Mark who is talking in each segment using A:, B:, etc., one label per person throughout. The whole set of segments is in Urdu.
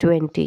A: 20।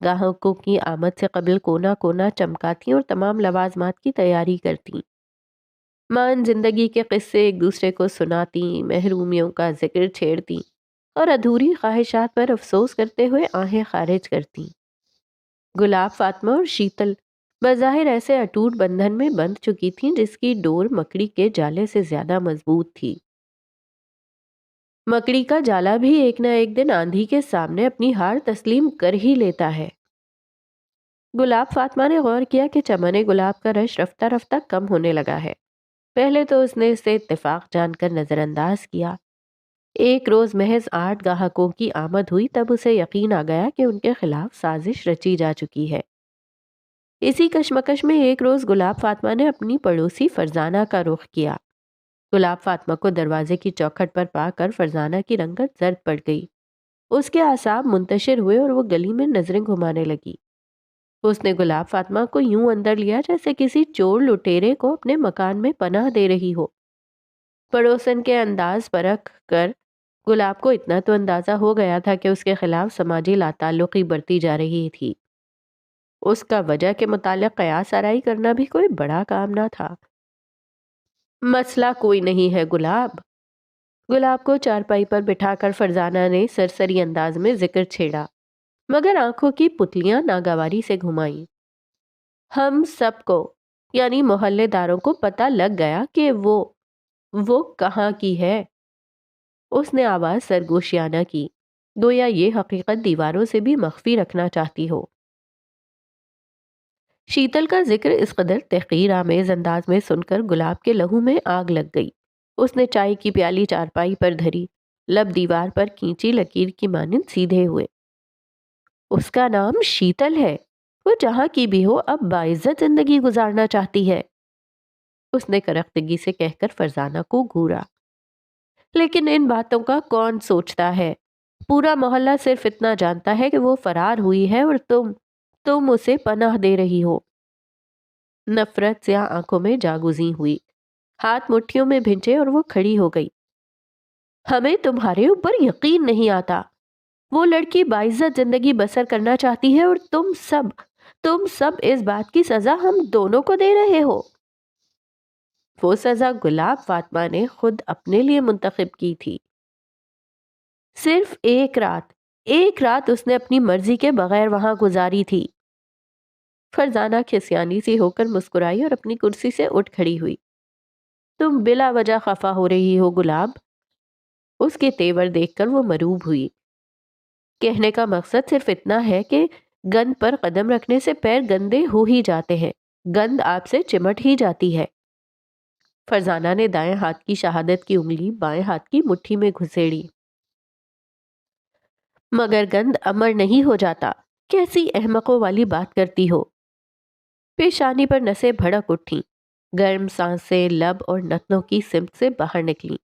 A: گاہکوں کی آمد سے قبل کونا کونا چمکاتی اور تمام لوازمات کی تیاری کرتی۔ مان زندگی کے قصے ایک دوسرے کو سناتی، محرومیوں کا ذکر چھیڑتی اور ادھوری خواہشات پر افسوس کرتے ہوئے آہیں خارج کرتی۔ گلاب، فاطمہ اور شیتل بظاہر ایسے اٹوٹ بندھن میں بندھ چکی تھیں جس کی ڈور مکڑی کے جالے سے زیادہ مضبوط تھی۔ مکڑی کا جالا بھی ایک نہ ایک دن آندھی کے سامنے اپنی ہار تسلیم کر ہی لیتا ہے۔ گلاب، فاطمہ نے غور کیا کہ چمن گلاب کا رش رفتہ رفتہ کم ہونے لگا ہے۔ پہلے تو اس نے اسے اتفاق جان کر نظر انداز کیا۔ ایک روز محض 8 گاہکوں کی آمد ہوئی تب اسے یقین آ گیا کہ ان کے خلاف سازش رچی جا چکی ہے۔ اسی کشمکش میں ایک روز گلاب، فاطمہ نے اپنی پڑوسی فرزانہ کا رخ کیا۔ گلاب فاطمہ کو دروازے کی چوکھٹ پر پا کر فرزانہ کی رنگت زرد پڑ گئی۔ اس کے اعصاب منتشر ہوئے اور وہ گلی میں نظریں گھمانے لگی۔ اس نے گلاب فاطمہ کو یوں اندر لیا جیسے کسی چور لٹیرے کو اپنے مکان میں پناہ دے رہی ہو۔ پڑوسن کے انداز پرکھ کر گلاب کو اتنا تو اندازہ ہو گیا تھا کہ اس کے خلاف سماجی لاتعلقی بڑھتی جا رہی تھی۔ اس کا وجہ کے متعلق قیاس آرائی کرنا بھی کوئی بڑا کام نہ تھا۔ مسئلہ کوئی نہیں ہے گلاب۔ گلاب کو چارپائی پر بٹھا کر فرزانہ نے سرسری انداز میں ذکر چھیڑا، مگر آنکھوں کی پتلیاں ناگواری سے گھمائیں۔ ہم سب کو، یعنی محلے داروں کو پتہ لگ گیا کہ وہ کہاں کی ہے۔ اس نے آواز سرگوشیانہ کی، گویا یہ حقیقت دیواروں سے بھی مخفی رکھنا چاہتی ہو۔ شیتل کا ذکر اس قدر تحقیر آمیز انداز میں سن کر گلاب کے لہو میں آگ لگ گئی۔ اس نے چائے کی پیالی چارپائی پر دھری، لب دیوار پر کھینچی لکیر کی مانند سیدھے ہوئے۔ اس کا نام شیتل ہے، وہ جہاں کی بھی ہو اب باعزت زندگی گزارنا چاہتی ہے، اس نے کرختگی سے کہہ کر فرزانہ کو گھورا۔ لیکن ان باتوں کا کون سوچتا ہے؟ پورا محلہ صرف اتنا جانتا ہے کہ وہ فرار ہوئی ہے اور تم اسے پناہ دے رہی ہو۔ نفرت سیاہ آنکھوں میں جاگزیں ہوئی، ہاتھ مٹھیوں میں بھنچے اور وہ کھڑی ہو گئی۔ ہمیں تمہارے اوپر یقین نہیں آتا۔ وہ لڑکی باعزت زندگی بسر کرنا چاہتی ہے اور تم سب اس بات کی سزا ہم دونوں کو دے رہے ہو۔ وہ سزا گلاب فاطمہ نے خود اپنے لیے منتخب کی تھی۔ صرف ایک رات اس نے اپنی مرضی کے بغیر وہاں گزاری تھی۔ فرزانہ کھسیانی سی ہو کر مسکرائی اور اپنی کرسی سے اٹھ کھڑی ہوئی۔ تم بلا وجہ خفا ہو رہی ہو گلاب۔ اس کے تیور دیکھ کر وہ مروب ہوئی۔ کہنے کا مقصد صرف اتنا ہے کہ گند پر قدم رکھنے سے پیر گندے ہو ہی جاتے ہیں، گند آپ سے چمٹ ہی جاتی ہے۔ فرزانہ نے دائیں ہاتھ کی شہادت کی انگلی بائیں ہاتھ کی مٹھی میں گھسیڑی۔ مگر گند امر نہیں ہو جاتا، کیسی احمقوں والی بات کرتی ہو۔ پیشانی پر نسیں بھڑک اٹھیں، گرم سانسیں لب اور نتنوں کی سمت سے باہر نکلیں۔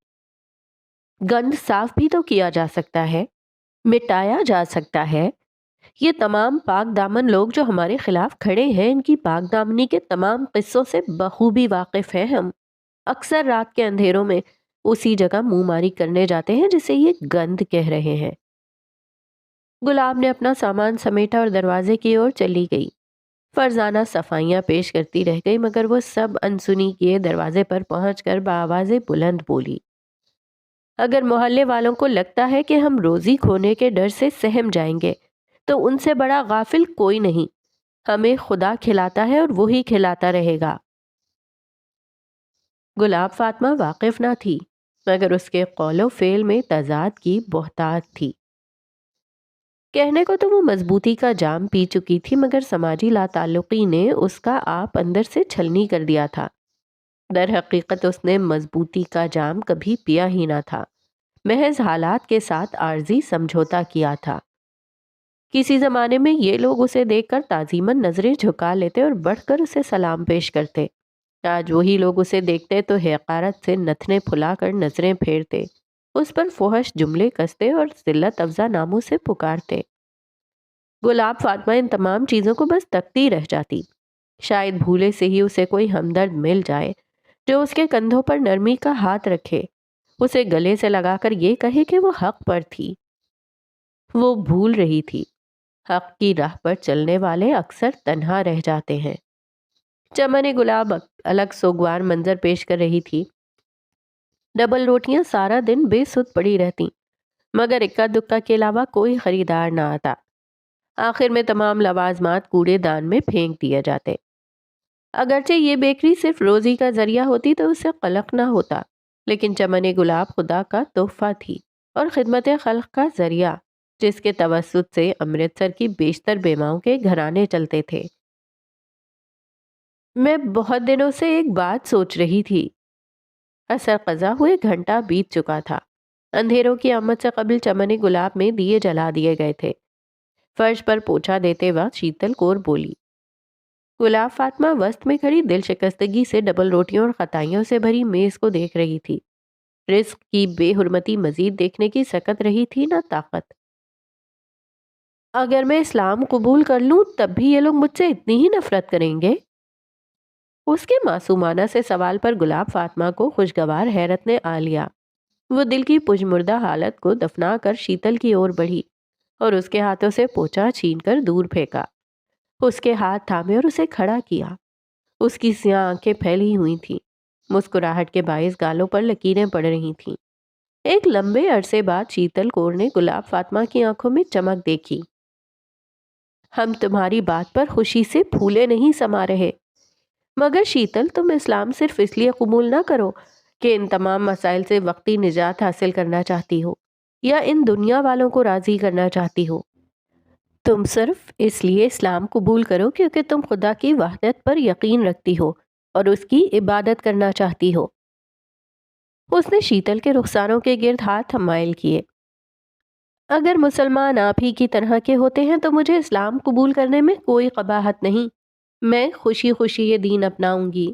A: گند صاف بھی تو کیا جا سکتا ہے، مٹایا جا سکتا ہے۔ یہ تمام پاک دامن لوگ جو ہمارے خلاف کھڑے ہیں، ان کی پاک دامنی کے تمام قصوں سے بخوبی واقف ہیں ہم۔ اکثر رات کے اندھیروں میں اسی جگہ منہ ماری کرنے جاتے ہیں جسے یہ گند کہہ رہے ہیں۔ گلاب نے اپنا سامان سمیٹا اور دروازے کی اور چلی گئی۔ فرزانہ صفائیاں پیش کرتی رہ گئی، مگر وہ سب انسنی کیے دروازے پر پہنچ کر بآواز بلند بولی، اگر محلے والوں کو لگتا ہے کہ ہم روزی کھونے کے ڈر سے سہم جائیں گے تو ان سے بڑا غافل کوئی نہیں۔ ہمیں خدا کھلاتا ہے اور وہی کھلاتا رہے گا۔ گلاب فاطمہ واقف نہ تھی، مگر اس کے قول و فعل میں تضاد کی بہتات تھی۔ کہنے کو تو وہ مضبوطی کا جام پی چکی تھی، مگر سماجی لاتعلقی نے اس کا آپ اندر سے چھلنی کر دیا تھا۔ در حقیقت اس نے مضبوطی کا جام کبھی پیا ہی نہ تھا، محض حالات کے ساتھ عارضی سمجھوتا کیا تھا۔ کسی زمانے میں یہ لوگ اسے دیکھ کر تعظیماً نظریں جھکا لیتے اور بڑھ کر اسے سلام پیش کرتے۔ آج وہی لوگ اسے دیکھتے تو حقارت سے نتنے پھلا کر نظریں پھیرتے، اس پر فحش جملے کستے اور ذلت افزا ناموں سے پکارتے۔ گلاب فاطمہ ان تمام چیزوں کو بس تکتی رہ جاتی۔ شاید بھولے سے ہی اسے کوئی ہمدرد مل جائے جو اس کے کندھوں پر نرمی کا ہاتھ رکھے، اسے گلے سے لگا کر یہ کہے کہ وہ حق پر تھی۔ وہ بھول رہی تھی، حق کی راہ پر چلنے والے اکثر تنہا رہ جاتے ہیں۔ چمن گلاب الگ سوگوار منظر پیش کر رہی تھی۔ ڈبل روٹیاں سارا دن بے سود پڑی رہتی، مگر اکا دکا کے علاوہ کوئی خریدار نہ آتا۔ آخر میں تمام لوازمات کوڑے دان میں پھینک دیا جاتے۔ اگرچہ یہ بیکری صرف روزی کا ذریعہ ہوتی تو اسے قلق نہ ہوتا، لیکن چمن گلاب خدا کا تحفہ تھی اور خدمت خلق کا ذریعہ، جس کے توسط سے امرتسر کی بیشتر بیواؤں کے گھرانے چلتے تھے۔ میں بہت دنوں سے ایک بات سوچ رہی تھی۔ عصر قضا ہوئے گھنٹہ بیت چکا تھا۔ اندھیروں کی آمد سے قبل چمن گلاب میں دیے جلا دیے گئے تھے۔ فرش پر پوچھا دیتے وقت شیتل کور بولی۔ گلاب فاطمہ وسط میں کھڑی دل شکستگی سے ڈبل روٹیوں اور خطائیوں سے بھری میز کو دیکھ رہی تھی۔ رزق کی بے حرمتی مزید دیکھنے کی سکت رہی تھی نہ طاقت۔ اگر میں اسلام قبول کر لوں تب بھی یہ لوگ مجھ سے اتنی ہی نفرت کریں گے؟ اس کے معصومانہ سے سوال پر گلاب فاطمہ کو خوشگوار حیرت نے آ لیا۔ وہ دل کی پجمردہ حالت کو دفنا کر شیتل کی اور بڑھی اور اس کے ہاتھوں سے پوچھا چھین کر دور پھینکا۔ اس کے ہاتھ تھامے اور اسے کھڑا کیا۔ اس کی سیاہ آنکھیں پھیلی ہوئی تھیں، مسکراہٹ کے باعث گالوں پر لکیریں پڑ رہی تھیں۔ ایک لمبے عرصے بعد شیتل کور نے گلاب فاطمہ کی آنکھوں میں چمک دیکھی۔ ہم تمہاری بات پر خوشی سے پھولے نہیں سما رہے، مگر شیتل تم اسلام صرف اس لیے قبول نہ کرو کہ ان تمام مسائل سے وقتی نجات حاصل کرنا چاہتی ہو یا ان دنیا والوں کو راضی کرنا چاہتی ہو۔ تم صرف اس لیے اسلام قبول کرو کیونکہ تم خدا کی وحدت پر یقین رکھتی ہو اور اس کی عبادت کرنا چاہتی ہو۔ اس نے شیتل کے رخساروں کے گرد ہاتھ مائل کیے۔ اگر مسلمان آپ ہی کی طرح کے ہوتے ہیں تو مجھے اسلام قبول کرنے میں کوئی قباحت نہیں، میں خوشی خوشی یہ دین اپناؤں گی۔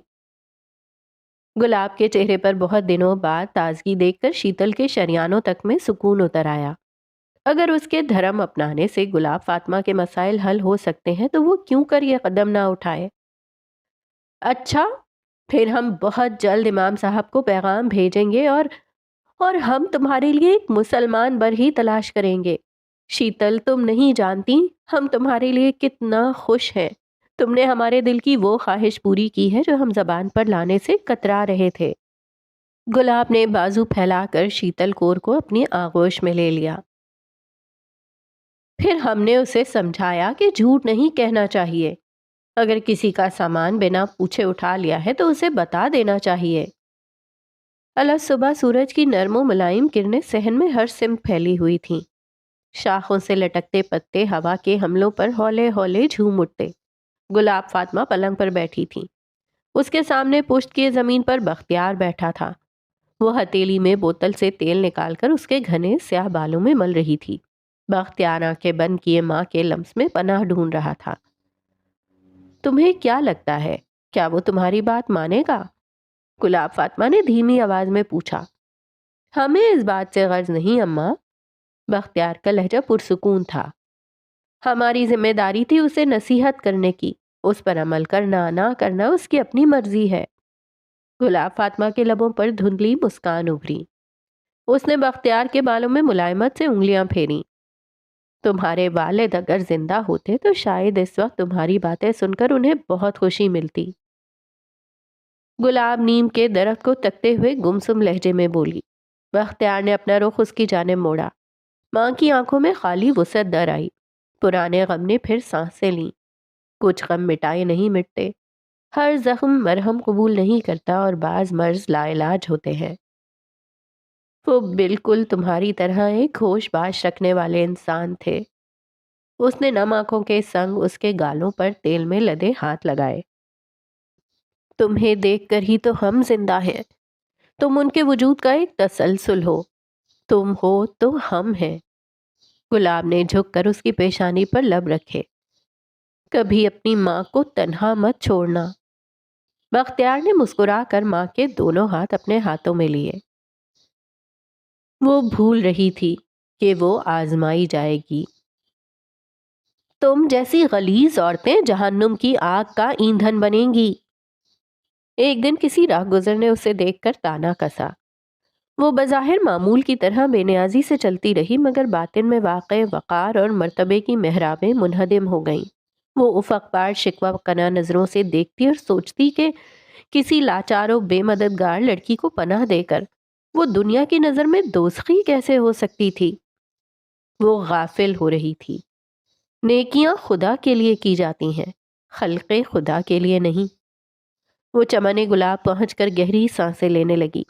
A: گلاب کے چہرے پر بہت دنوں بعد تازگی دیکھ کر شیتل کے شریانوں تک میں سکون اتر آیا۔ اگر اس کے دھرم اپنانے سے گلاب فاطمہ کے مسائل حل ہو سکتے ہیں تو وہ کیوں کر یہ قدم نہ اٹھائے؟ اچھا، پھر ہم بہت جلد امام صاحب کو پیغام بھیجیں گے اور ہم تمہارے لیے ایک مسلمان بر ہی تلاش کریں گے۔ شیتل، تم نہیں جانتی ہم تمہارے لیے کتنا خوش ہیں۔ تم نے ہمارے دل کی وہ خواہش پوری کی ہے جو ہم زبان پر لانے سے کترا رہے تھے۔ گلاب نے بازو پھیلا کر شیتل کور کو اپنی آغوش میں لے لیا۔ پھر ہم نے اسے سمجھایا کہ جھوٹ نہیں کہنا چاہیے۔ اگر کسی کا سامان بنا پوچھے اٹھا لیا ہے تو اسے بتا دینا چاہیے۔ الگ صبح سورج کی نرم و ملائم کرنیں صحن میں ہر سمت پھیلی ہوئی تھیں۔ شاخوں سے لٹکتے پتے ہوا کے حملوں پر ہولے ہولے جھوم اٹھتے۔ گلاب فاطمہ پلنگ پر بیٹھی تھی۔ اس کے سامنے پشت کی زمین پر بختیار بیٹھا تھا۔ وہ ہتیلی میں بوتل سے تیل نکال کر اس کے گھنے سیاہ بالوں میں مل رہی تھی۔ بختیار آنکھیں بند کیے ماں کے لمس میں پناہ ڈھونڈ رہا تھا۔ تمہیں کیا لگتا ہے، کیا وہ تمہاری بات مانے گا؟ گلاب فاطمہ نے دھیمی آواز میں پوچھا۔ ہمیں اس بات سے غرض نہیں اماں، بختیار کا لہجہ پرسکون تھا۔ ہماری ذمہ داری تھی اسے نصیحت کرنے کی، اس پر عمل کرنا نہ کرنا اس کی اپنی مرضی ہے۔ گلاب فاطمہ کے لبوں پر دھندلی مسکان ابھری۔ اس نے بختیار کے بالوں میں ملائمت سے انگلیاں پھیریں۔ تمہارے والد اگر زندہ ہوتے تو شاید اس وقت تمہاری باتیں سن کر انہیں بہت خوشی ملتی۔ گلاب نیم کے درخت کو تکتے ہوئے گمسم لہجے میں بولی۔ بختیار نے اپنا رخ اس کی جانب موڑا۔ ماں کی آنکھوں میں خالی وسعت در آئی۔ پرانے غم نے پھر سانسیں لیں۔ کچھ غم مٹائے نہیں مٹتے، ہر زخم مرہم قبول نہیں کرتا اور بعض مرض لا علاج ہوتے ہیں۔ وہ بالکل تمہاری طرح ایک ہوش باش رکھنے والے انسان تھے۔ اس نے نم آنکھوں کے سنگ اس کے گالوں پر تیل میں لدے ہاتھ لگائے۔ تمہیں دیکھ کر ہی تو ہم زندہ ہیں۔ تم ان کے وجود کا ایک تسلسل ہو۔ تم ہو تو ہم ہیں۔ گلاب نے جھک کر اس کی پیشانی پر لب رکھے۔ کبھی اپنی ماں کو تنہا مت چھوڑنا۔ بختیار نے مسکرا کر ماں کے دونوں ہاتھ اپنے ہاتھوں میں لیے۔ وہ بھول رہی تھی کہ وہ آزمائی جائے گی۔ تم جیسی غلیظ عورتیں جہنم کی آگ کا ایندھن بنیں گی۔ ایک دن کسی راہ گزر نے اسے دیکھ کر تانا کسا۔ وہ بظاہر معمول کی طرح بے نیازی سے چلتی رہی، مگر باطن میں واقع وقار اور مرتبے کی محرابیں منہدم ہو گئیں۔ وہ افق پار شکوہ کناں نظروں سے دیکھتی اور سوچتی کہ کسی لاچار و بے مددگار لڑکی کو پناہ دے کر وہ دنیا کی نظر میں دوزخی کیسے ہو سکتی تھی۔ وہ غافل ہو رہی تھی۔ نیکیاں خدا کے لیے کی جاتی ہیں، خلق خدا کے لیے نہیں۔ وہ چمن گلاب پہنچ کر گہری سانسیں لینے لگی۔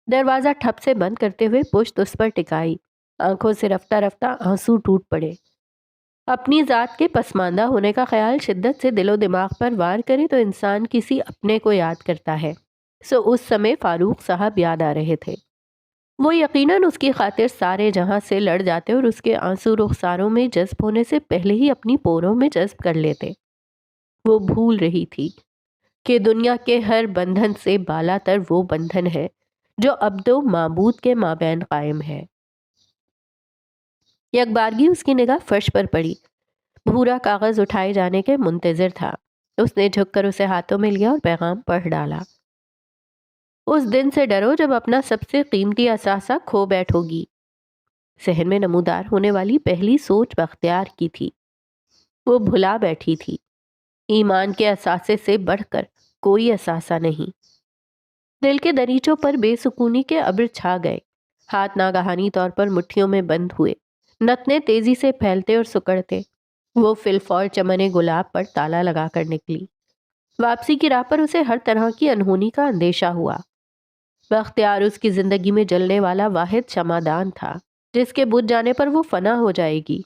A: دروازہ ٹھپ سے بند کرتے ہوئے پشت اس پر ٹکائی۔ آنکھوں سے رفتہ رفتہ آنسو ٹوٹ پڑے۔ اپنی ذات کے پسماندہ ہونے کا خیال شدت سے دل و دماغ پر وار کرے تو انسان کسی اپنے کو یاد کرتا ہے، سو اس سمے فاروق صاحب یاد آ رہے تھے۔ وہ یقیناً اس کی خاطر سارے جہاں سے لڑ جاتے اور اس کے آنسو رخساروں میں جذب ہونے سے پہلے ہی اپنی پوروں میں جذب کر لیتے۔ وہ بھول رہی تھی کہ دنیا کے ہر بندھن سے بالا تر وہ بندھن ہے جو عبد و معبود کے مابین قائم ہے۔ یک بارگی اس کی نگاہ فرش پر پڑی۔ بھورا کاغذ اٹھائے جانے کے منتظر تھا۔ اس نے جھک کر اسے ہاتھوں میں لیا اور پیغام پڑھ ڈالا۔ اس دن سے ڈرو جب اپنا سب سے قیمتی اثاثہ کھو بیٹھو گی۔ ذہن میں نمودار ہونے والی پہلی سوچ بختیار کی تھی۔ وہ بھلا بیٹھی تھی، ایمان کے اثاثے سے بڑھ کر کوئی اثاثہ نہیں۔ دل کے دریچوں پر بے سکونی کے ابر چھا گئے۔ ہاتھ ناگہانی طور پر مٹھیوں میں بند ہوئے، نتنے تیزی سے پھیلتے اور سکڑتے۔ وہ فی الفور چمن گلاب پر تالا لگا کر نکلی۔ واپسی کی راہ پر اسے ہر طرح کی انہونی کا اندیشہ ہوا۔ بختیار اس کی زندگی میں جلنے والا واحد شمعدان تھا، جس کے بجھ جانے پر وہ فنا ہو جائے گی۔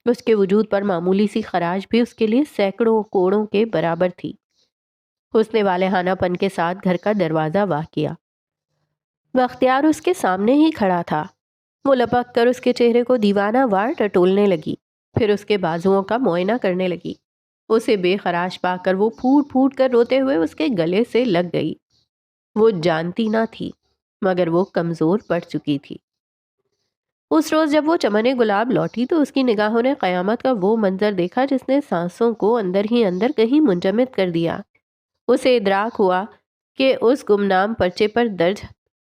A: اس کے وجود پر معمولی سی خراج بھی اس کے لیے سینکڑوں کوڑوں کے برابر تھی۔ اس نے والہانہ پن کے ساتھ گھر کا دروازہ واہ کیا۔ بختیار اس کے سامنے ہی کھڑا تھا۔ وہ لپک کر اس کے چہرے کو دیوانہ وار ٹٹولنے لگی، پھر اس کے بازوؤں کا معائنہ کرنے لگی۔ اسے بے خراش پا کر وہ پھوٹ پھوٹ کر روتے ہوئے اس کے گلے سے لگ گئی۔ وہ جانتی نہ تھی، مگر وہ کمزور پڑ چکی تھی۔ اس روز جب وہ چمن گلاب لوٹی تو اس کی نگاہوں نے قیامت کا وہ منظر دیکھا جس نے سانسوں کو اندر ہی اندر کہیں منجمد کر دیا۔ اسے ادراک ہوا کہ اس گمنام پرچے پر درج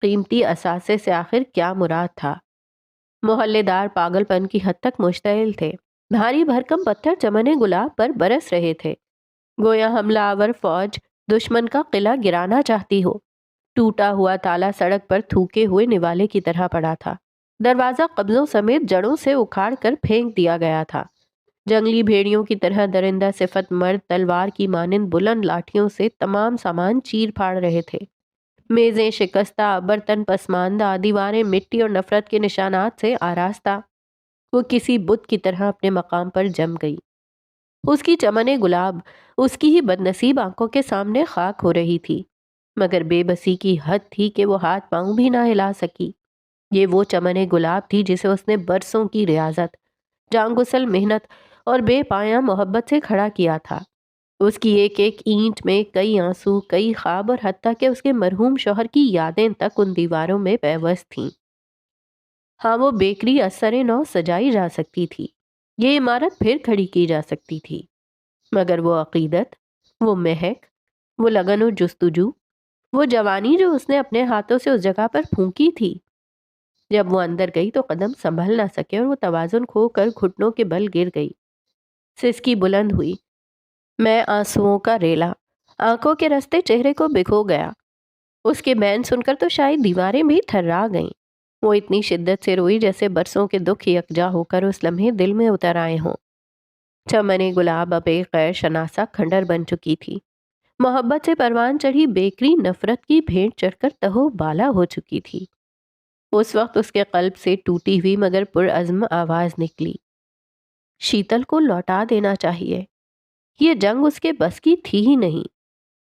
A: قیمتی اثاثے سے آخر کیا مراد تھا۔ محلے دار پاگل پن کی حد تک مشتعل تھے۔ بھاری بھرکم پتھر چمن گلاب پر برس رہے تھے، گویا حملہ آور فوج دشمن کا قلعہ گرانا چاہتی ہو۔ ٹوٹا ہوا تالا سڑک پر تھوکے ہوئے نوالے کی طرح پڑا تھا۔ دروازہ قبضوں سمیت جڑوں سے اکھاڑ کر پھینک دیا گیا تھا۔ جنگلی بھیڑیوں کی طرح درندہ صفت مرد تلوار کی مانند بلند لاٹھیوں سے تمام سامان چیر پھاڑ رہے تھے۔ میزیں شکستہ، برتن پسماندہ، دیواریں مٹی اور نفرت کے نشانات سے آراستہ۔ وہ کسی بت کی طرح اپنے مقام پر جم گئی۔ اس کی چمن گلاب اس کی ہی بد نصیب آنکھوں کے سامنے خاک ہو رہی تھی، مگر بے بسی کی حد تھی کہ وہ ہاتھ پاؤں بھی نہ ہلا سکی۔ یہ وہ چمن گلاب تھی جسے اس نے برسوں کی ریاضت، جان گسل محنت اور بے پایاں محبت سے کھڑا کیا تھا۔ اس کی ایک ایک اینٹ میں کئی آنسو، کئی خواب اور حتیٰ کہ اس کے مرحوم شوہر کی یادیں تک ان دیواروں میں پیوست تھیں۔ ہاں، وہ بیکری اثر نو سجائی جا سکتی تھی، یہ عمارت پھر کھڑی کی جا سکتی تھی، مگر وہ عقیدت، وہ مہک، وہ لگن و جستجو، وہ جوانی جو اس نے اپنے ہاتھوں سے اس جگہ پر پھونکی تھی، جب وہ اندر گئی تو قدم سنبھل نہ سکے اور وہ توازن کھو کر گھٹنوں کے بل گر گئی۔ سسکی بلند ہوئی۔ میں آنسوؤں کا ریلا آنکھوں کے رستے چہرے کو بکھو گیا۔ اس کے بین سن کر تو شاید دیواریں بھی تھرا گئیں۔ وہ اتنی شدت سے روئی جیسے برسوں کے دکھ یکجا ہو کر اس لمحے دل میں اتر آئے ہوں۔ چمن گلاب اب ایک غیر شناسا کھنڈر بن چکی تھی۔ محبت سے پروان چڑھی بیکری نفرت کی بھیڑ چڑھ کر تہو بالا ہو چکی تھی۔ اس وقت اس کے قلب سے ٹوٹی ہوئی مگر پرعزم آواز نکلی، شیتل کو لوٹا دینا چاہیے۔ یہ جنگ اس کے بس کی تھی ہی نہیں۔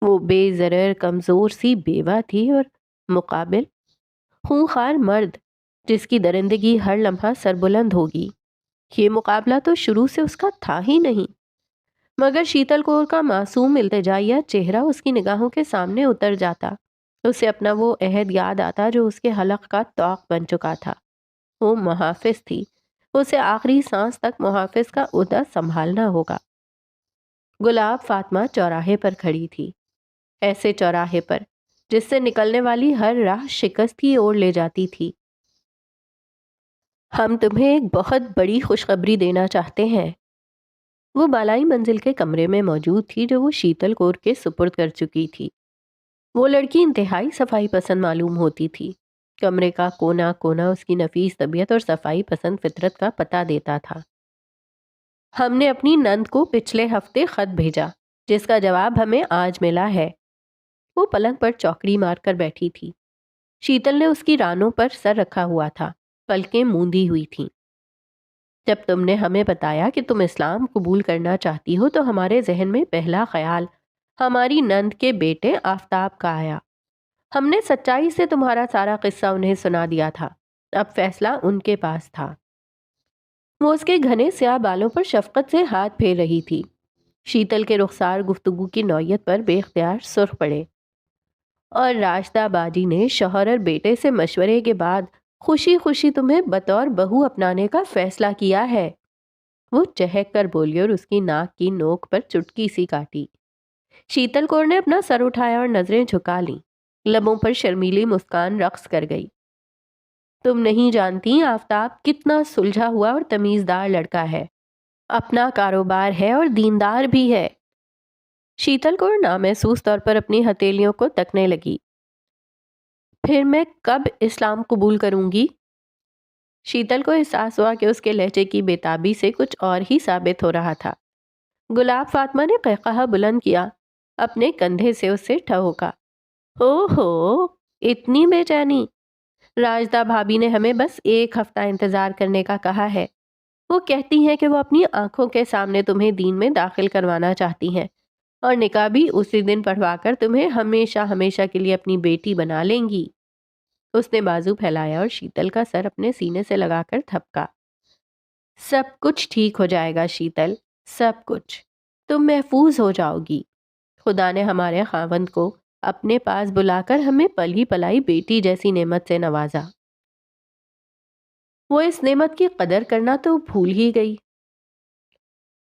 A: وہ بے ضرر کمزور سی بیوہ تھی اور مقابل خونخوار مرد جس کی درندگی ہر لمحہ سربلند ہوگی۔ یہ مقابلہ تو شروع سے اس کا تھا ہی نہیں، مگر شیتل کور کا معصوم التجائیہ چہرہ اس کی نگاہوں کے سامنے اتر جاتا۔ اسے اپنا وہ عہد یاد آتا جو اس کے حلق کا طوق بن چکا تھا۔ وہ محافظ تھی، اسے آخری سانس تک محافظ کا عہدہ سنبھالنا ہوگا۔ گلاب فاطمہ چوراہے پر کھڑی تھی، ایسے چوراہے پر جس سے نکلنے والی ہر راہ شکست کی اور لے جاتی تھی۔ ہم تمہیں ایک بہت بڑی خوشخبری دینا چاہتے ہیں۔ وہ بالائی منزل کے کمرے میں موجود تھی جو وہ شیتل کور کے سپرد کر چکی تھی۔ وہ لڑکی انتہائی صفائی پسند معلوم ہوتی تھی۔ کمرے کا کونا کونا اس کی نفیس طبیعت اور صفائی پسند فطرت کا پتہ دیتا تھا۔ ہم نے اپنی نند کو پچھلے ہفتے خط بھیجا جس کا جواب ہمیں آج ملا ہے۔ وہ پلنگ پر چوکڑی مار کر بیٹھی تھی۔ شیتل نے اس کی رانوں پر سر رکھا ہوا تھا، پلکیں موندی ہوئی تھیں۔ جب تم نے ہمیں بتایا کہ تم اسلام قبول کرنا چاہتی ہو تو ہمارے ذہن میں پہلا خیال ہماری نند کے بیٹے آفتاب کا آیا۔ ہم نے سچائی سے تمہارا سارا قصہ انہیں سنا دیا تھا۔ اب فیصلہ ان کے پاس تھا۔ وہ اس کے گھنے سیاہ بالوں پر شفقت سے ہاتھ پھیر رہی تھی۔ شیتل کے رخسار گفتگو کی نوعیت پر بے اختیار سرخ پڑے۔ اور راشدہ باجی نے شوہر اور بیٹے سے مشورے کے بعد خوشی خوشی تمہیں بطور بہو اپنانے کا فیصلہ کیا ہے۔ وہ چہک کر بولی اور اس کی ناک کی نوک پر چٹکی سی کاٹی۔ شیتل کور نے اپنا سر اٹھایا اور نظریں جھکا لیں۔ لبوں پر شرمیلی مسکان رقص کر گئی۔ تم نہیں جانتی آفتاب کتنا سلجھا ہوا اور تمیزدار لڑکا ہے۔ اپنا کاروبار ہے اور دیندار بھی ہے۔ شیتل کور نامحسوس طور پر اپنی ہتھیلیوں کو تکنے لگی۔ پھر میں کب اسلام قبول کروں گی؟ شیتل کو احساس ہوا کہ اس کے لہجے کی بےتابی سے کچھ اور ہی ثابت ہو رہا تھا۔ گلاب فاطمہ نے قہقہہ بلند کیا، اپنے کندھے سے اسے ٹھہوکا۔ ہو اتنی بے چینی؟ راجدہ بھابی نے ہمیں بس ایک ہفتہ انتظار کرنے کا کہا ہے۔ وہ کہتی ہیں کہ وہ اپنی آنکھوں کے سامنے تمہیں دین میں داخل کروانا چاہتی ہیں اور نکاح بھی اسی دن پڑھوا کر تمہیں ہمیشہ ہمیشہ کے لیے اپنی بیٹی بنا لیں گی۔ اس نے بازو پھیلایا اور شیتل کا سر اپنے سینے سے لگا کر تھپکا۔ سب کچھ ٹھیک ہو جائے گا شیتل، سب کچھ۔ تم محفوظ ہو جاؤ گی۔ خدا نے ہمارے خاوند کو اپنے پاس بلا کر ہمیں پلی پلائی بیٹی جیسی نعمت سے نوازا۔ وہ اس نعمت کی قدر کرنا تو بھول ہی گئی۔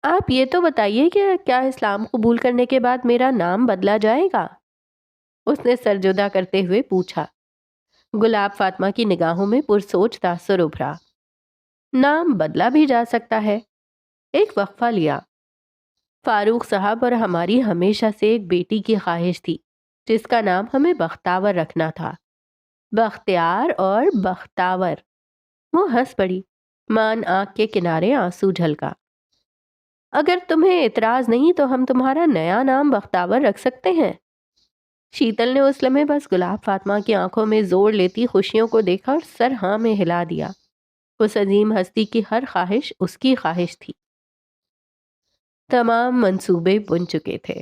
A: آپ یہ تو بتائیے کہ کیا اسلام قبول کرنے کے بعد میرا نام بدلا جائے گا؟ اس نے سر جدا کرتے ہوئے پوچھا۔ گلاب فاطمہ کی نگاہوں میں پرسوچ تاثر ابھرا۔ نام بدلا بھی جا سکتا ہے۔ ایک وقفہ لیا۔ فاروق صاحب اور ہماری ہمیشہ سے ایک بیٹی کی خواہش تھی جس کا نام ہمیں بختاور رکھنا تھا۔ بختیار اور بختاور۔ وہ ہنس پڑی۔ مان آنکھ کے کنارے آنسو جھلکا۔ اگر تمہیں اعتراض نہیں تو ہم تمہارا نیا نام بختاور رکھ سکتے ہیں۔ شیتل نے اس لمحے بس گلاب فاطمہ کی آنکھوں میں زور لیتی خوشیوں کو دیکھا اور سر ہاں میں ہلا دیا۔ اس عظیم ہستی کی ہر خواہش اس کی خواہش تھی۔ تمام منصوبے بن چکے تھے۔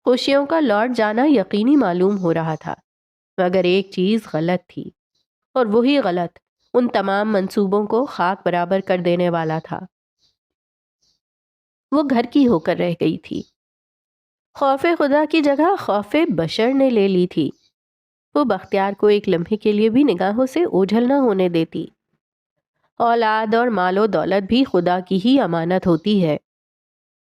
A: خوشیوں کا لوٹ جانا یقینی معلوم ہو رہا تھا، مگر ایک چیز غلط تھی، اور وہی غلط ان تمام منصوبوں کو خاک برابر کر دینے والا تھا۔ وہ گھر کی ہو کر رہ گئی تھی۔ خوف خدا کی جگہ خوف بشر نے لے لی تھی۔ وہ بختیار کو ایک لمحے کے لیے بھی نگاہوں سے اوجھل نہ ہونے دیتی۔ اولاد اور مال و دولت بھی خدا کی ہی امانت ہوتی ہے۔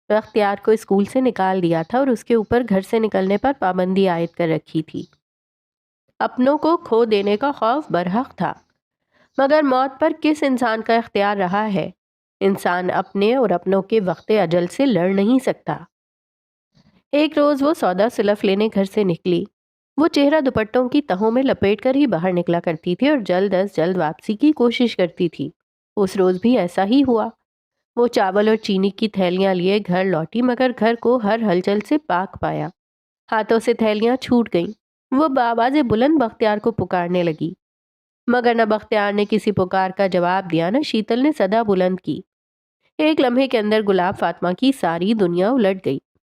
A: بختیار کو اسکول سے نکال دیا تھا اور اس کے اوپر گھر سے نکلنے پر پابندی عائد کر رکھی تھی۔ اپنوں کو کھو دینے کا خوف برحق تھا، مگر موت پر کس انسان کا اختیار رہا ہے؟ انسان اپنے اور اپنوں کے وقت اجل سے لڑ نہیں سکتا۔ ایک روز وہ سودا سلف لینے گھر سے نکلی۔ وہ چہرہ دوپٹوں کی تہوں میں لپیٹ کر ہی باہر نکلا کرتی تھی اور جلد از جلد واپسی کی کوشش کرتی تھی۔ اس روز بھی ایسا ہی ہوا۔ وہ چاول اور چینی کی تھیلیاں لیے گھر لوٹی، مگر گھر کو ہر ہلچل سے پاک پایا۔ ہاتھوں سے تھیلیاں چھوٹ گئیں۔ وہ بآواز بلند بختیار کو پکارنے لگی، مگر نہ بختیار نے کسی پکار کا جواب دیا، نہ شیتل نے صدا بلند کی۔ ایک لمحے کے اندر گلاب فاطمہ کی ساری دنیا الٹ گئی۔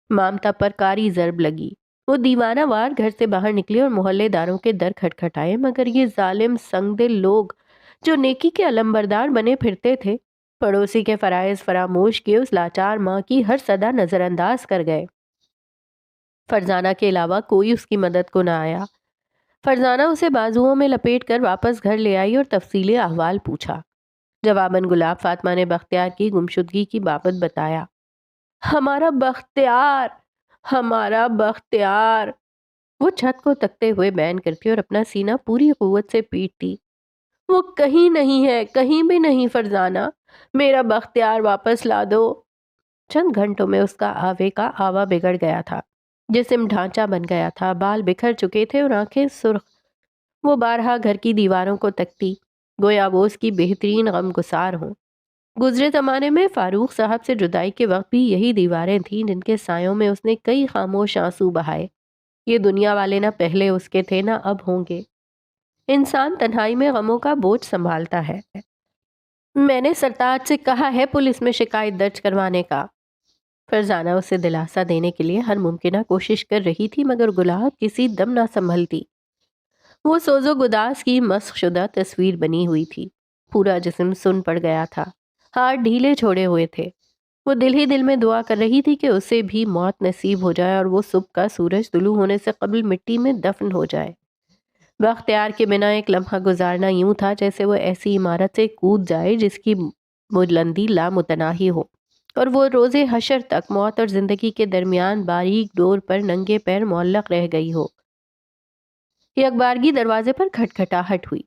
A: مامتا پر کاری ضرب لگی۔ وہ دیوانہ وار گھر سے باہر نکلی اور محلے داروں کے در کھٹکھٹائے، مگر یہ ظالم سنگ دل لوگ جو نیکی کے علمبردار بنے پھرتے تھے، پڑوسی کے فرائض فراموش کیے اس لاچار ماں کی ہر صدا نظر انداز کر گئے۔ فرزانہ کے علاوہ کوئی اس کی مدد کو نہ آیا۔ فرزانہ اسے بازوؤں میں لپیٹ کر واپس گھر لے آئی اور تفصیلی احوال پوچھا۔ جواباً گلاب فاطمہ نے بختیار کی گمشدگی کی بابت بتایا۔ ہمارا بختیار، ہمارا بختیار! وہ چھت کو تکتے ہوئے بیان کرتی اور اپنا سینہ پوری قوت سے پیٹتی۔ وہ کہیں نہیں ہے، کہیں بھی نہیں فرزانہ، میرا بختیار واپس لا دو۔ چند گھنٹوں میں اس کا آوے کا آوا بگڑ گیا تھا، جسم ڈھانچہ بن گیا تھا، بال بکھر چکے تھے اور آنکھیں سرخ۔ وہ بارہا گھر کی دیواروں کو تکتی، گویا وہ اس کی بہترین غم گسار ہوں۔ گزرے زمانے میں فاروق صاحب سے جدائی کے وقت بھی یہی دیواریں تھیں جن کے سایوں میں اس نے کئی خاموش آنسو بہائے۔ یہ دنیا والے نہ پہلے اس کے تھے نہ اب ہوں گے۔ انسان تنہائی میں غموں کا بوجھ سنبھالتا ہے۔ میں نے سرتاج سے کہا ہے پولیس میں شکایت درج کروانے کا۔ فرزانہ اسے دلاسا دینے کے لیے ہر ممکنہ کوشش کر رہی تھی، مگر گلاب کسی دم نہ سنبھلتی۔ وہ سوز و گداز کی مسخ شدہ تصویر بنی ہوئی تھی، پورا جسم سن پڑ گیا تھا، ہاتھ ڈھیلے چھوڑے ہوئے تھے۔ وہ دل ہی دل میں دعا کر رہی تھی کہ اسے بھی موت نصیب ہو جائے اور وہ صبح کا سورج طلوع ہونے سے قبل مٹی میں دفن ہو جائے۔ بختیار کے بنا ایک لمحہ گزارنا یوں تھا جیسے وہ ایسی عمارت سے کود جائے جس کی بلندی لامتناہی ہو، اور وہ روز حشر تک موت اور زندگی کے درمیان باریک ڈور پر ننگے پیر معلق رہ گئی ہو۔ یکبارگی دروازے پر کھٹکھٹاہٹ ہوئی۔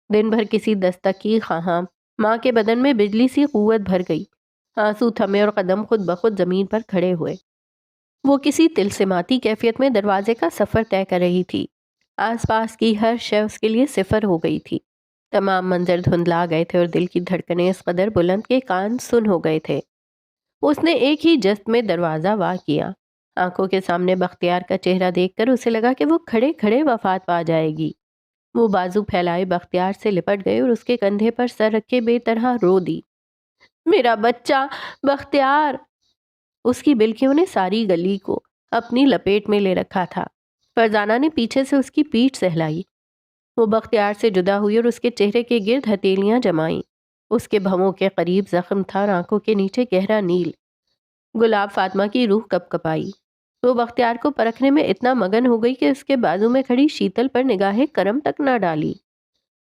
A: دن بھر کسی دستک کی خواہاں ماں کے بدن میں بجلی سی قوت بھر گئی۔ آنسو تھمے اور قدم خود بخود زمین پر کھڑے ہوئے۔ وہ کسی تلسماتی کیفیت میں دروازے کا سفر طے کر رہی تھی۔ آس پاس کی ہر شے اس کے لیے صفر ہو گئی تھی۔ تمام منظر دھندلا گئے تھے اور دل کی دھڑکنیں اس قدر بلند کے کان سن ہو گئے تھے۔ اس نے ایک ہی جست میں دروازہ وا کیا۔ آنکھوں کے سامنے بختیار کا چہرہ دیکھ کر اسے لگا کہ وہ کھڑے کھڑے وفات پا جائے گی۔ وہ بازو پھیلائے بختیار سے لپٹ گئے اور اس کے کندھے پر سر رکھے بے طرح رو دی۔ میرا بچہ بختیار! اس کی بلکیوں نے ساری گلی کو اپنی لپیٹ میں لے رکھا تھا۔ فرزانہ نے پیچھے سے اس کی پیٹھ سہلائی۔ وہ بختیار سے جدا ہوئی اور اس کے چہرے کے گرد ہتھیلیاں جمائیں۔ اس کے بھووں کے قریب زخم تھا اور آنکھوں کے نیچے گہرا نیل۔ گلاب فاطمہ کی روح کپ کپائی۔ وہ بختیار کو پرکھنے میں اتنا مگن ہو گئی کہ اس کے بازو میں کھڑی شیتل پر نگاہ کرم تک نہ ڈالی۔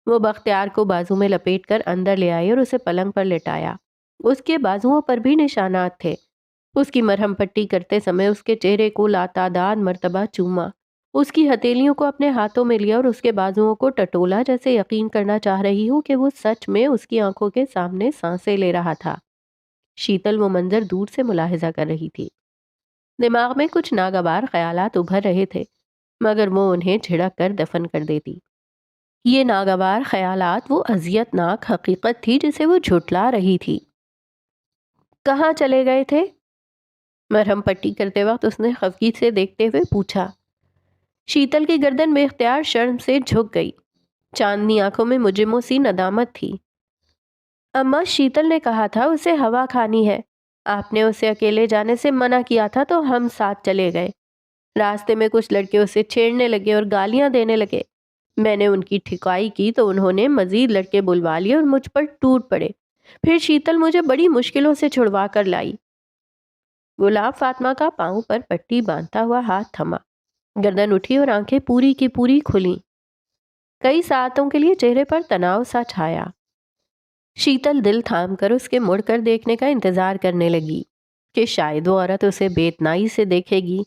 A: وہ بختیار کو بازو میں لپیٹ کر اندر لے آئی اور اسے پلنگ پر لٹایا۔ اس کے بازوؤں پر بھی نشانات تھے۔ اس کی مرہم پٹی کرتے سمے اس کے چہرے کو لاتعداد مرتبہ چوما، اس کی ہتھیلیوں کو اپنے ہاتھوں میں لیا اور اس کے بازوؤں کو ٹٹولا، جیسے یقین کرنا چاہ رہی ہو کہ وہ سچ میں اس کی آنکھوں کے سامنے سانسیں لے رہا تھا۔ شیتل وہ منظر دور سے ملاحظہ کر رہی تھی۔ دماغ میں کچھ ناگوار خیالات ابھر رہے تھے، مگر وہ انہیں جھڑک کر دفن کر دیتی۔ یہ ناگوار خیالات وہ اذیت ناک حقیقت تھی جسے وہ جھٹلا رہی تھی۔ کہاں چلے گئے تھے؟ مرہم پٹی کرتے وقت اس نے خفگی سے دیکھتے ہوئے پوچھا۔ شیتل کی گردن بے اختیار شرم سے جھک گئی۔ چاندنی آنکھوں میں مجرموں سی ندامت تھی۔ اماں، شیتل نے کہا تھا اسے ہوا کھانی ہے۔ آپ نے اسے اکیلے جانے سے منع کیا تھا تو ہم ساتھ چلے گئے۔ راستے میں کچھ لڑکے اسے چھیڑنے لگے اور گالیاں دینے لگے۔ میں نے ان کی ٹھکائی کی تو انہوں نے مزید لڑکے بلوا لیے اور مجھ پر ٹوٹ پڑے۔ پھر شیتل مجھے بڑی مشکلوں سے چھڑوا کر لائی۔ گلاب فاطمہ کا پاؤں پر پٹی باندھتا ہوا ہاتھ تھما، گردن اٹھی اور آنکھیں پوری کی پوری کھلیں۔ کئی ساعتوں کے لیے چہرے پر تناؤ سا چھایا۔ شیتل دل تھام کر اس کے مڑ کر دیکھنے کا انتظار کرنے لگی کہ شاید وہ عورت اسے بے اتنائی سے دیکھے گی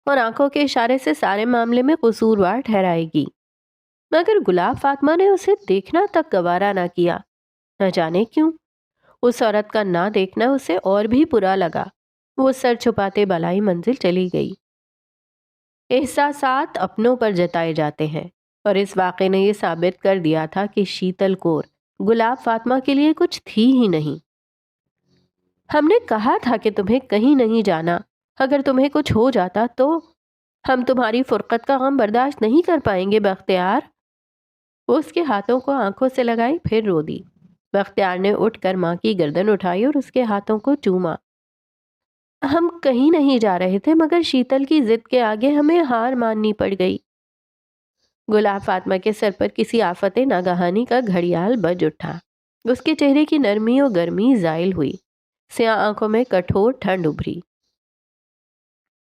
A: اور آنکھوں کے اشارے سے سارے معاملے میں قصوروار ٹھہرائے گی، مگر گلاب فاطمہ نے اسے دیکھنا تک گوارا نہ کیا۔ نہ جانے کیوں، اس عورت کا نہ دیکھنا اسے اور بھی برا لگا۔ وہ سر چھپاتے بالائی منزل چلی گئی۔ احساسات اپنوں پر جتائے جاتے ہیں، اور اس واقعے نے یہ ثابت کر دیا تھا کہ شیتل کور گلاب فاطمہ کے لیے کچھ تھی ہی نہیں۔ ہم نے کہا تھا کہ تمہیں کہیں نہیں جانا، اگر تمہیں کچھ ہو جاتا تو ہم تمہاری فرقت کا غم برداشت نہیں کر پائیں گے بختیار۔ وہ اس کے ہاتھوں کو آنکھوں سے لگائی، پھر رو دی۔ بختیار نے اٹھ کر ماں کی گردن اٹھائی اور اس کے ہاتھوں کو چوما۔ ہم کہیں نہیں جا رہے تھے، مگر شیتل کی ضد کے آگے ہمیں ہار ماننی پڑ گئی۔ گلاب فاطمہ کے سر پر کسی آفت ناگہانی کا گھڑیال بج اٹھا۔ اس کے چہرے کی نرمی و گرمی زائل ہوئی، سیاہ آنکھوں میں کٹھور ٹھنڈ ابھری۔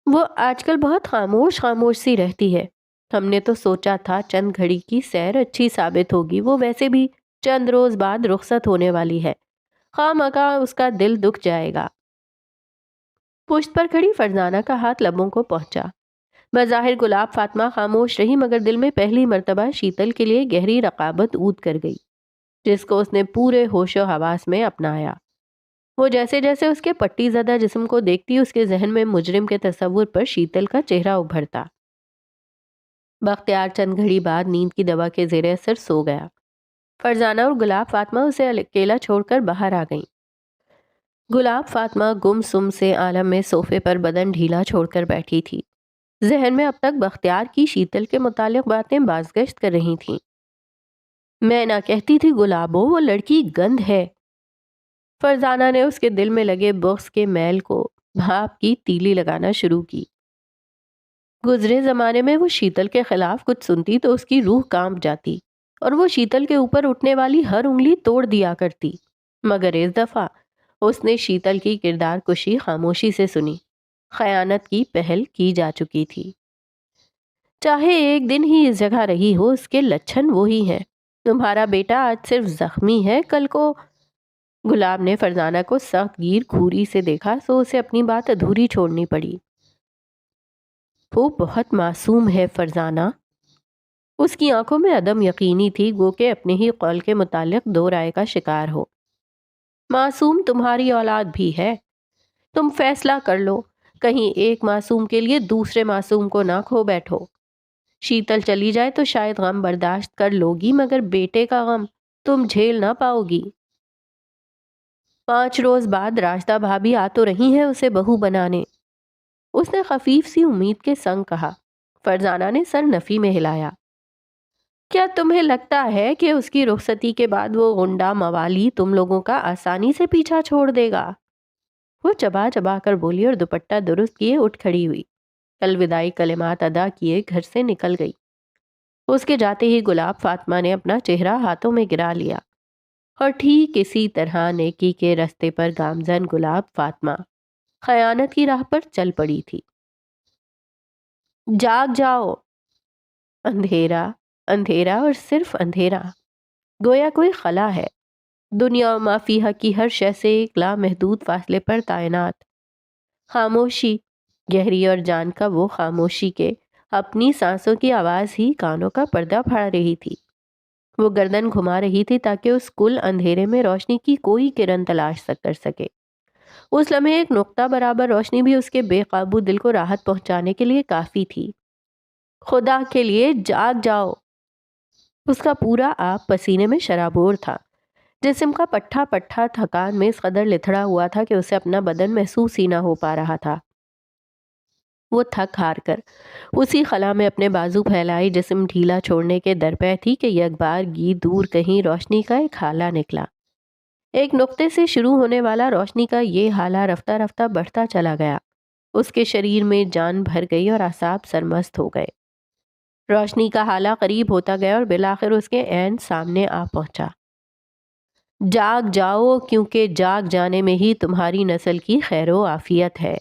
A: وہ آج کل بہت خاموش خاموش سی رہتی ہے۔ ہم نے تو سوچا تھا چند گھڑی کی سیر اچھی ثابت ہوگی، وہ ویسے بھی چند روز بعد رخصت ہونے والی ہے، خواہ مخواہ اس کا دل دکھ جائے گا۔ پشت پر کھڑی فرزانہ کا ہاتھ لبوں کو پہنچا۔ بظاہر گلاب فاطمہ خاموش رہی، مگر دل میں پہلی مرتبہ شیتل کے لیے گہری رقابت اود کر گئی۔ جس کو اس نے پورے ہوش و حواس میں اپنایا۔ وہ جیسے جیسے اس کے پٹی زدہ جسم کو دیکھتی، اس کے ذہن میں مجرم کے تصور پر شیتل کا چہرہ ابھرتا۔ بختیار چند گھڑی بعد نیند کی دوا کے زیر اثر سو گیا۔ فرزانہ اور گلاب فاطمہ اسے اکیلا چھوڑ کر باہر آ گئیں۔ گلاب فاطمہ گم سم سے عالم میں صوفے پر بدن ڈھیلا چھوڑ کر بیٹھی تھی۔ ذہن میں اب تک بختیار کی شیتل کے متعلق باتیں بازگشت کر رہی تھیں۔ میں نہ کہتی تھی گلابو، وہ لڑکی گند ہے۔ فرزانہ نے اس کے دل میں لگے بغض کے میل کو بھاپ کی تیلی لگانا شروع کی۔ گزرے زمانے میں وہ شیتل کے خلاف کچھ سنتی تو اس کی روح کانپ جاتی اور وہ شیتل کے اوپر اٹھنے والی ہر انگلی توڑ دیا کرتی، مگر اس دفعہ اس نے شیتل کی کردار کشی خاموشی سے سنی۔ خیانت کی پہل کی جا چکی تھی۔ چاہے ایک دن ہی اس جگہ رہی ہو، اس کے لچھن وہی ہیں۔ تمہارا بیٹا آج صرف زخمی ہے، کل کو… گلاب نے فرزانہ کو سخت گیر گھوری سے دیکھا تو اسے اپنی بات ادھوری چھوڑنی پڑی۔ وہ بہت معصوم ہے فرزانہ۔ اس کی آنکھوں میں عدم یقینی تھی، گو کہ اپنے ہی قول کے متعلق دو رائے کا شکار ہو۔ معصوم تمہاری اولاد بھی ہے، تم فیصلہ کر لو، کہیں ایک معصوم کے لیے دوسرے معصوم کو نہ کھو بیٹھو۔ شیتل چلی جائے تو شاید غم برداشت کر لوگی، مگر بیٹے کا غم تم جھیل نہ پاؤ گی۔ 5 روز بعد راجدہ بھابی آ تو رہی ہیں اسے بہو بنانے، اس نے خفیف سی امید کے سنگ کہا۔ فرزانہ نے سر نفی میں ہلایا۔ کیا تمہیں لگتا ہے کہ اس کی رخصتی کے بعد وہ غنڈہ موالی تم لوگوں کا آسانی سے پیچھا چھوڑ دے گا؟ وہ چبا چبا کر بولی اور دوپٹہ درست کیے اٹھ کھڑی ہوئی۔ الوداعی کلمات ادا کیے گھر سے نکل گئی۔ اس کے جاتے ہی گلاب فاطمہ نے اپنا چہرہ ہاتھوں میں گرا لیا اور ٹھیک اسی طرح نیکی کے رستے پر گامزن گلاب فاطمہ خیانت کی راہ پر چل پڑی تھی۔ جاگ جاؤ، اندھیرا اندھیرا اور صرف اندھیرا، گویا کوئی خلا ہے، دنیا و ما فیہا کی ہر شے سے ایک لامحدود فاصلے پر تعینات۔ خاموشی، گہری اور جان کا وہ خاموشی کے اپنی سانسوں کی آواز ہی کانوں کا پردہ پھاڑ رہی تھی۔ وہ گردن گھما رہی تھی تاکہ اس کل اندھیرے میں روشنی کی کوئی کرن تلاش کر سکے۔ اس لمحے ایک نقطہ برابر روشنی بھی اس کے بے قابو دل کو راحت پہنچانے کے لیے کافی تھی۔ خدا کے لیے جاگ جاؤ۔ اس کا پورا آپ پسینے میں شرابور تھا، جسم کا پٹھا پٹھا تھکان میں اس قدر لتھڑا ہوا تھا کہ اسے اپنا بدن محسوس ہی نہ ہو پا رہا تھا۔ وہ تھک ہار کر اسی خلا میں اپنے بازو پھیلائی جسم ڈھیلا چھوڑنے کے درپے تھی کہ یکبارگی دور کہیں روشنی کا ایک ہالہ نکلا۔ ایک نقطے سے شروع ہونے والا روشنی کا یہ ہالہ رفتہ رفتہ بڑھتا چلا گیا۔ اس کے شریر میں جان بھر گئی اور اعصاب سرمست ہو گئے۔ روشنی کا ہالہ قریب ہوتا گیا اور بالآخر اس کے عین سامنے آ پہنچا۔ جاگ جاؤ، کیونکہ جاگ جانے میں ہی تمہاری نسل کی خیر و عافیت ہے۔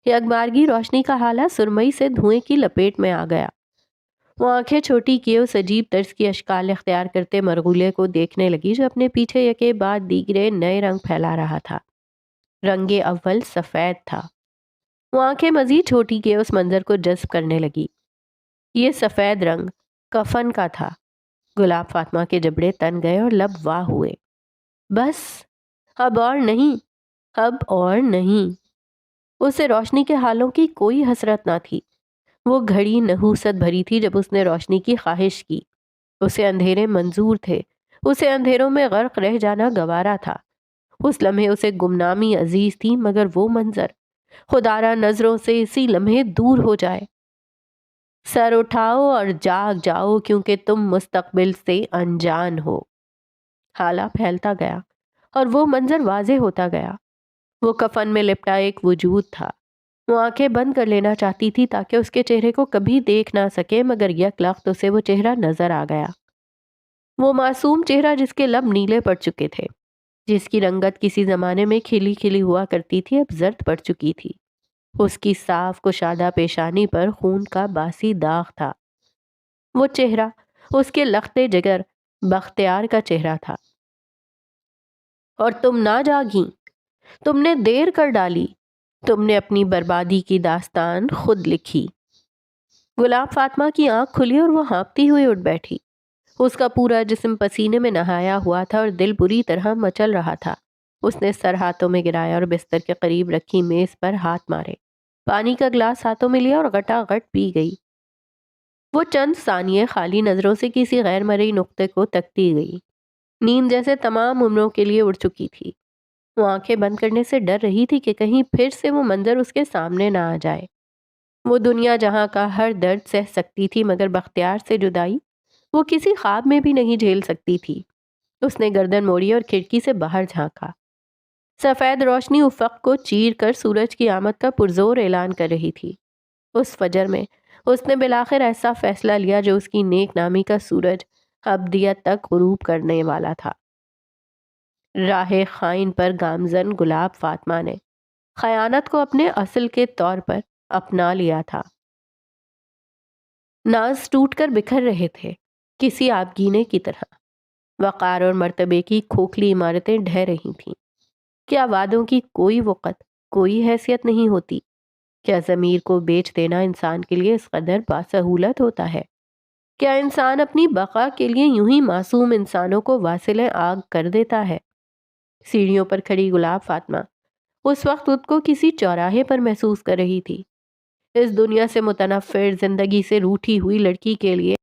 A: یکبارگی روشنی کا ہالہ سرمئی سے دھوئیں کی لپیٹ میں آ گیا۔ وہ آنکھیں چھوٹی کیے اس عجیب طرز کی اشکال اختیار کرتے مرغولے کو دیکھنے لگی جو اپنے پیچھے یکے بعد دیگرے نئے رنگ پھیلا رہا تھا۔ رنگ اول سفید تھا۔ وہ آنکھیں مزید چھوٹی کیے اس منظر کو جذب کرنے لگی۔ یہ سفید رنگ کفن کا تھا۔ گلاب فاطمہ کے جبڑے تن گئے اور لب واہ ہوئے۔ بس، اب اور نہیں، اب اور نہیں۔ اسے روشنی کے حالوں کی کوئی حسرت نہ تھی۔ وہ گھڑی نحوست بھری تھی جب اس نے روشنی کی خواہش کی۔ اسے اندھیرے منظور تھے، اسے اندھیروں میں غرق رہ جانا گوارا تھا۔ اس لمحے اسے گمنامی عزیز تھی، مگر وہ منظر خدارا نظروں سے اسی لمحے دور ہو جائے۔ سر اٹھاؤ اور جاگ جاؤ، کیونکہ تم مستقبل سے انجان ہو۔ حالہ پھیلتا گیا اور وہ منظر واضح ہوتا گیا۔ وہ کفن میں لپٹا ایک وجود تھا۔ وہ آنکھیں بند کر لینا چاہتی تھی تاکہ اس کے چہرے کو کبھی دیکھ نہ سکے، مگر یک لخت اسے وہ چہرہ نظر آ گیا۔ وہ معصوم چہرہ جس کے لب نیلے پڑ چکے تھے، جس کی رنگت کسی زمانے میں کھلی کھلی ہوا کرتی تھی، اب زرد پڑ چکی تھی۔ اس کی صاف کشادہ پیشانی پر خون کا باسی داغ تھا۔ وہ چہرہ اس کے لختے جگر بختیار کا چہرہ تھا۔ اور تم نہ جاگیں، تم نے دیر کر ڈالی، تم نے اپنی بربادی کی داستان خود لکھی۔ گلاب فاطمہ کی آنکھ کھلی اور وہ ہانپتی ہوئی اٹھ بیٹھی۔ اس کا پورا جسم پسینے میں نہایا ہوا تھا اور دل بری طرح مچل رہا تھا۔ اس نے سر ہاتھوں میں گرایا اور بستر کے قریب رکھی میز پر ہاتھ مارے، پانی کا گلاس ہاتھوں میں لیا اور گٹا گٹ پی گئی۔ وہ چند ثانیے خالی نظروں سے کسی غیر مرئی نقطے کو تکتی گئی۔ نیند جیسے تمام عمروں کے لیے اڑ چکی تھی۔ وہ آنکھیں بند کرنے سے ڈر رہی تھی کہ کہیں پھر سے وہ منظر اس کے سامنے نہ آ جائے۔ وہ دنیا جہاں کا ہر درد سہ سکتی تھی، مگر بختیار سے جدائی وہ کسی خواب میں بھی نہیں جھیل سکتی تھی۔ اس نے گردن موڑی اور کھڑکی سے باہر جھانکا۔ سفید روشنی افق کو چیر کر سورج کی آمد کا پرزور اعلان کر رہی تھی۔ اس فجر میں اس نے بالآخر ایسا فیصلہ لیا جو اس کی نیک نامی کا سورج ابدیت تک غروب کرنے والا تھا۔ راہ خائن پر گامزن گلاب فاطمہ نے خیانت کو اپنے اصل کے طور پر اپنا لیا تھا۔ ناز ٹوٹ کر بکھر رہے تھے، کسی آبگینے کی طرح۔ وقار اور مرتبے کی کھوکھلی عمارتیں ڈھہ رہی تھیں۔ کیا وعدوں کی کوئی وقت، کوئی حیثیت نہیں ہوتی؟ کیا ضمیر کو بیچ دینا انسان کے لیے اس قدر باسہولت ہوتا ہے؟ کیا انسان اپنی بقا کے لیے یوں ہی معصوم انسانوں کو واصل آگ کر دیتا ہے؟ سیڑھیوں پر کھڑی گلاب فاطمہ اس وقت خود کو کسی چوراہے پر محسوس کر رہی تھی۔ اس دنیا سے متنفر، زندگی سے روٹھی ہوئی لڑکی کے لیے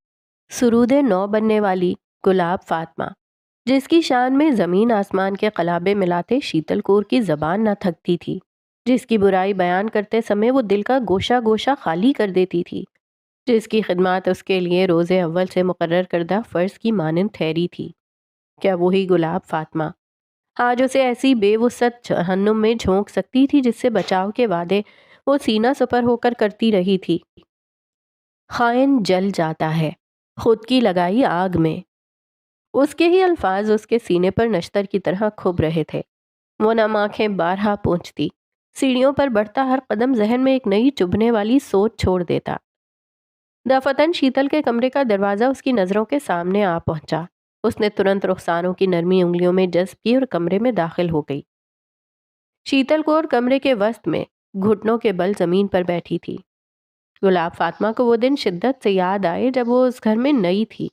A: سرود نو بننے والی گلاب فاطمہ، جس کی شان میں زمین آسمان کے قلابے ملاتے شیتل کور کی زبان نہ تھکتی تھی، جس کی برائی بیان کرتے سمے وہ دل کا گوشہ گوشہ خالی کر دیتی تھی، جس کی خدمات اس کے لیے روز اول سے مقرر کردہ فرض کی مانند ٹھہری تھی۔ کیا وہی گلاب فاطمہ آج اسے ایسی بے وسعت جہنم میں جھونک سکتی تھی جس سے بچاؤ کے وعدے وہ سینہ سپر ہو کر کرتی رہی تھی؟ خائن جل جاتا ہے خود کی لگائی آگ میں۔ اس کے ہی الفاظ اس کے سینے پر نشتر کی طرح کھب رہے تھے۔ وہ نم آنکھیں بارہا پہنچتی، سیڑھیوں پر بڑھتا ہر قدم ذہن میں ایک نئی چبھنے والی سوچ چھوڑ دیتا۔ دفتن شیتل کے کمرے کا دروازہ اس کی نظروں کے سامنے آ پہنچا۔ اس نے ترنت رخساروں کی نرمی انگلیوں میں جذب کی اور کمرے میں داخل ہو گئی۔ شیتل کور کمرے کے وسط میں گھٹنوں کے بل زمین پر بیٹھی تھی۔ گلاب فاطمہ کو وہ دن شدت سے یاد آئے جب وہ اس گھر میں نئی تھی۔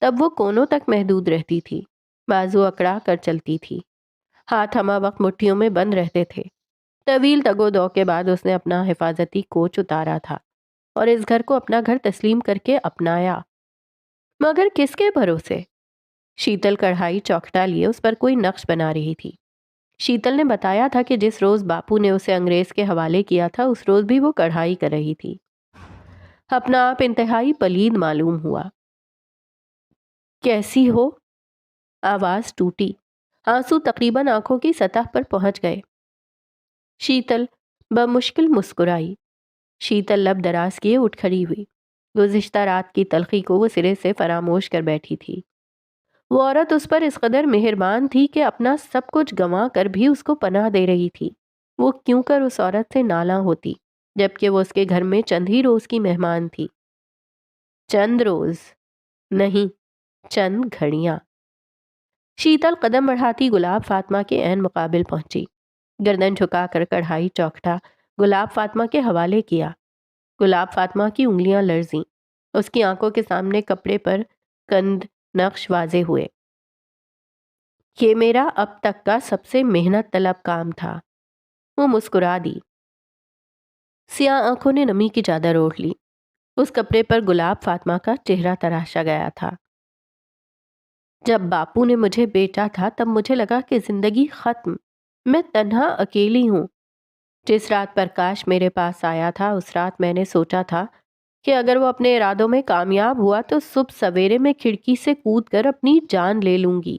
A: تب وہ کونوں تک محدود رہتی تھی، بازو اکڑا کر چلتی تھی، ہاتھ ہمہ وقت مٹھیوں میں بند رہتے تھے۔ طویل تگ و دو کے بعد اس نے اپنا حفاظتی کوچ اتارا تھا اور اس گھر کو اپنا گھر تسلیم کر کے اپنایا، مگر کس کے بھروسے؟ شیتل کڑھائی چوکھٹا لیے اس پر کوئی نقش بنا رہی تھی۔ شیتل نے بتایا تھا کہ جس روز باپو نے اسے انگریز کے حوالے کیا تھا اس روز بھی وہ کڑھائی کر رہی تھی۔ اپنا آپ انتہائی پلید معلوم ہوا۔ کیسی ہو؟ آواز ٹوٹی، آنسو تقریباً آنکھوں کی سطح پر پہنچ گئے۔ شیتل بمشکل مسکرائی۔ شیتل لب دراز کیے اٹھ کھڑی ہوئی۔ گزشتہ رات کی تلخی کو وہ سرے سے فراموش کر بیٹھی تھی۔ وہ عورت اس پر اس قدر مہربان تھی کہ اپنا سب کچھ گنوا کر بھی اس کو پناہ دے رہی تھی۔ وہ کیوں کر اس عورت سے نالاں ہوتی جبکہ وہ اس کے گھر میں چند ہی روز کی مہمان تھی؟ چند روز نہیں، چند گھڑیاں۔ شیتل قدم بڑھاتی گلاب فاطمہ کے عین مقابل پہنچی، گردن جھکا کر کڑھائی چوکھٹا گلاب فاطمہ کے حوالے کیا۔ گلاب فاطمہ کی انگلیاں لرزیں، اس کی آنکھوں کے سامنے کپڑے پر کند نقش واضح ہوئے۔ یہ میرا اب تک کا سب سے محنت طلب کام تھا۔ وہ مسکرا دی۔ سیاہ آنکھوں نے نمی کی چادر اوڑھ لی۔ اس کپڑے پر گلاب فاطمہ کا چہرہ تراشا گیا تھا۔ جب باپو نے مجھے بیچا تھا تب مجھے لگا کہ زندگی ختم، میں تنہا اکیلی ہوں۔ جس رات پرکاش میرے پاس آیا تھا اس رات میں نے سوچا تھا کہ اگر وہ اپنے ارادوں میں کامیاب ہوا تو صبح سویرے میں کھڑکی سے کود کر اپنی جان لے لوں گی۔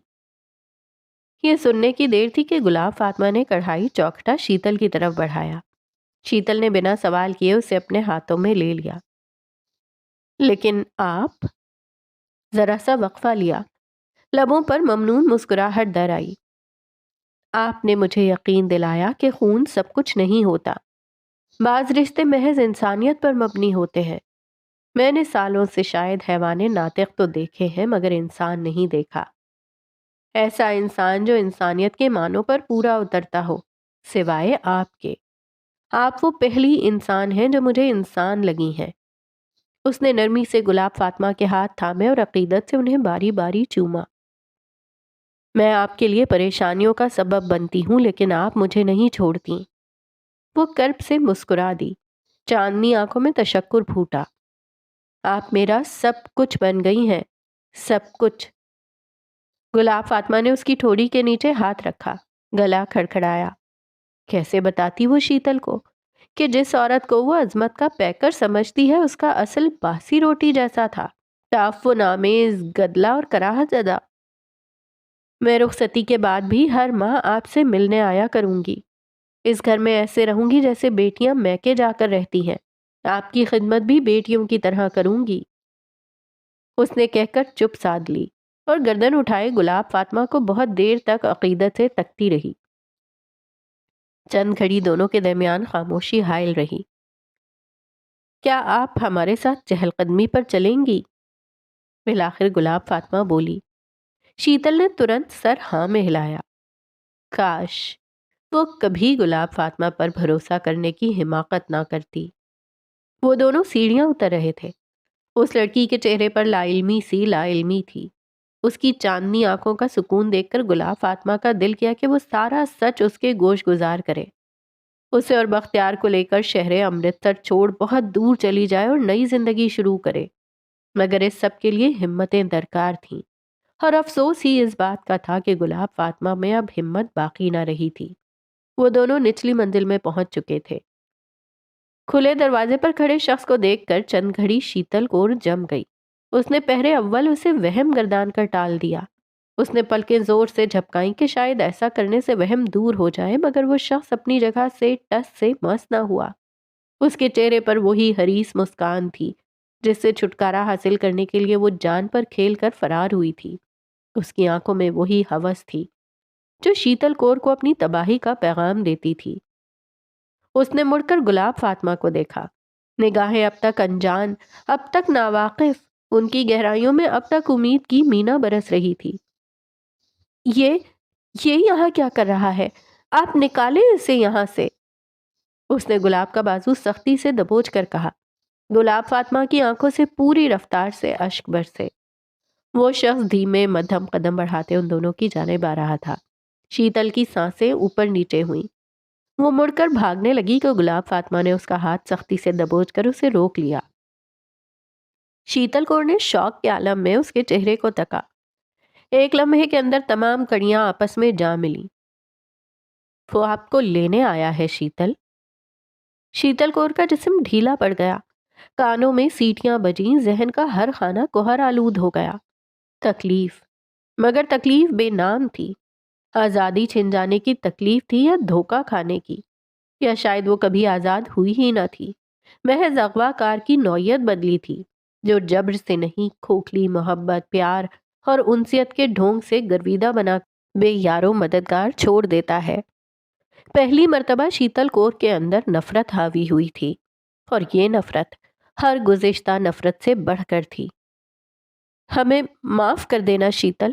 A: یہ سننے کی دیر تھی کہ گلاب فاطمہ نے کڑھائی چوکھٹا شیتل کی طرف بڑھایا۔ شیتل نے بنا سوال کیے اسے اپنے ہاتھوں میں لے لیا۔ لیکن آپ؟ ذرا سا وقفہ لیا، لبوں پر ممنون مسکراہٹ در آئی۔ آپ نے مجھے یقین دلایا کہ خون سب کچھ نہیں ہوتا، بعض رشتے محض انسانیت پر مبنی ہوتے ہیں۔ میں نے سالوں سے شاید حیوان ناطق تو دیکھے ہیں مگر انسان نہیں دیکھا، ایسا انسان جو انسانیت کے معنوں پر پورا اترتا ہو، سوائے آپ کے۔ آپ وہ پہلی انسان ہیں جو مجھے انسان لگی ہیں۔ اس نے نرمی سے گلاب فاطمہ کے ہاتھ تھامے اور عقیدت سے انہیں باری باری چوما۔ میں آپ کے لیے پریشانیوں کا سبب بنتی ہوں لیکن آپ مجھے نہیں چھوڑتی۔ وہ کرب سے مسکرا دی۔ چاندنی آنکھوں میں تشکر پھوٹا۔ آپ میرا سب کچھ بن گئی ہیں، سب کچھ۔ گلاب فاطمہ نے اس کی ٹھوڑی کے نیچے ہاتھ رکھا، گلا کھڑکھڑایا۔ کیسے بتاتی وہ شیتل کو کہ جس عورت کو وہ عظمت کا پیکر سمجھتی ہے اس کا اصل باسی روٹی جیسا تھا، تعفن آمیز، گدلا اور کراہت زدہ۔ میں رخصتی کے بعد بھی ہر ماہ آپ سے ملنے آیا کروں گی۔ اس گھر میں ایسے رہوں گی جیسے بیٹیاں میکے جا کر رہتی ہیں۔ آپ کی خدمت بھی بیٹیوں کی طرح کروں گی۔ اس نے کہہ کر چپ سادھ لی اور گردن اٹھائے گلاب فاطمہ کو بہت دیر تک عقیدت سے تکتی رہی۔ چند گھڑی دونوں کے درمیان خاموشی حائل رہی۔ کیا آپ ہمارے ساتھ چہل قدمی پر چلیں گی؟ بالآخر گلاب فاطمہ بولی۔ شیتل نے ترنت سر ہاں میں ہلایا۔ کاش وہ کبھی گلاب فاطمہ پر بھروسہ کرنے کی حماقت نہ کرتی۔ وہ دونوں سیڑھیاں اتر رہے تھے۔ اس لڑکی کے چہرے پر لا علمی سی لا علمی تھی۔ اس کی چاندنی آنکھوں کا سکون دیکھ کر گلاب فاطمہ کا دل کیا کہ وہ سارا سچ اس کے گوش گزار کرے، اسے اور بختیار کو لے کر شہر امرتسر چھوڑ بہت دور چلی جائے اور نئی زندگی شروع کرے۔ مگر اس سب کے لیے ہمتیں درکار تھیں، اور افسوس ہی اس بات کا تھا کہ گلاب فاطمہ میں اب ہمت باقی نہ رہی تھی۔ وہ دونوں نچلی منزل میں پہنچ چکے تھے۔ کھلے دروازے پر کھڑے شخص کو دیکھ کر چند گھڑی شیتل کور جم گئی۔ اس نے پہرے اول اسے وہم گردان کر ٹال دیا۔ اس نے پلکیں زور سے جھپکائیں کہ شاید ایسا کرنے سے وہم دور ہو جائے، مگر وہ شخص اپنی جگہ سے ٹس سے مس نہ ہوا۔ اس کے چہرے پر وہی حریص مسکان تھی جس سے چھٹکارا حاصل کرنے کے لیے وہ جان پر کھیل کر فرار ہوئی تھی۔ اس کی آنکھوں میں وہی ہوس تھی جو شیتل کور کو اپنی تباہی کا پیغام دیتی تھی۔ اس نے مڑ کر گلاب فاطمہ کو دیکھا۔ نگاہیں اب تک انجان، اب تک ناواقف، ان کی گہرائیوں میں اب تک امید کی مینا برس رہی تھی۔ یہ یہاں کیا کر رہا ہے؟ آپ نکالیں اسے یہاں سے۔ اس نے گلاب کا بازو سختی سے دبوچ کر کہا۔ گلاب فاطمہ کی آنکھوں سے پوری رفتار سے اشک برسے۔ وہ شخص دھیمے مدھم قدم بڑھاتے ان دونوں کی جانب آ رہا تھا۔ شیتل کی سانسیں اوپر نیچے ہوئیں۔ وہ مڑ کر بھاگنے لگی کہ گلاب فاطمہ نے اس کا ہاتھ سختی سے دبوچ کر اسے روک لیا۔ شیتل کور نے شوق کے عالم میں اس کے چہرے کو تکا۔ ایک لمحے کے اندر تمام کڑیاں آپس میں جا ملیں۔ وہ آپ کو لینے آیا ہے شیتل۔ شیتل کور کا جسم ڈھیلا پڑ گیا، کانوں میں سیٹیاں بجیں، ذہن کا ہر خانہ کوہر آلود ہو گیا۔ تکلیف، مگر تکلیف بے نام تھی۔ آزادی چھن جانے کی تکلیف تھی یا دھوکہ کھانے کی، یا شاید وہ کبھی آزاد ہوئی ہی نہ تھی، محض اغوا کار کی نوعیت بدلی تھی جو جبر سے نہیں، کھوکھلی محبت، پیار اور انسیت کے ڈھونگ سے گرویدہ بنا بے یارو مددگار چھوڑ دیتا ہے۔ پہلی مرتبہ شیتل کور کے اندر نفرت حاوی ہوئی تھی، اور یہ نفرت ہر گزشتہ نفرت سے بڑھ کر تھی۔ ہمیں معاف کر دینا شیتل۔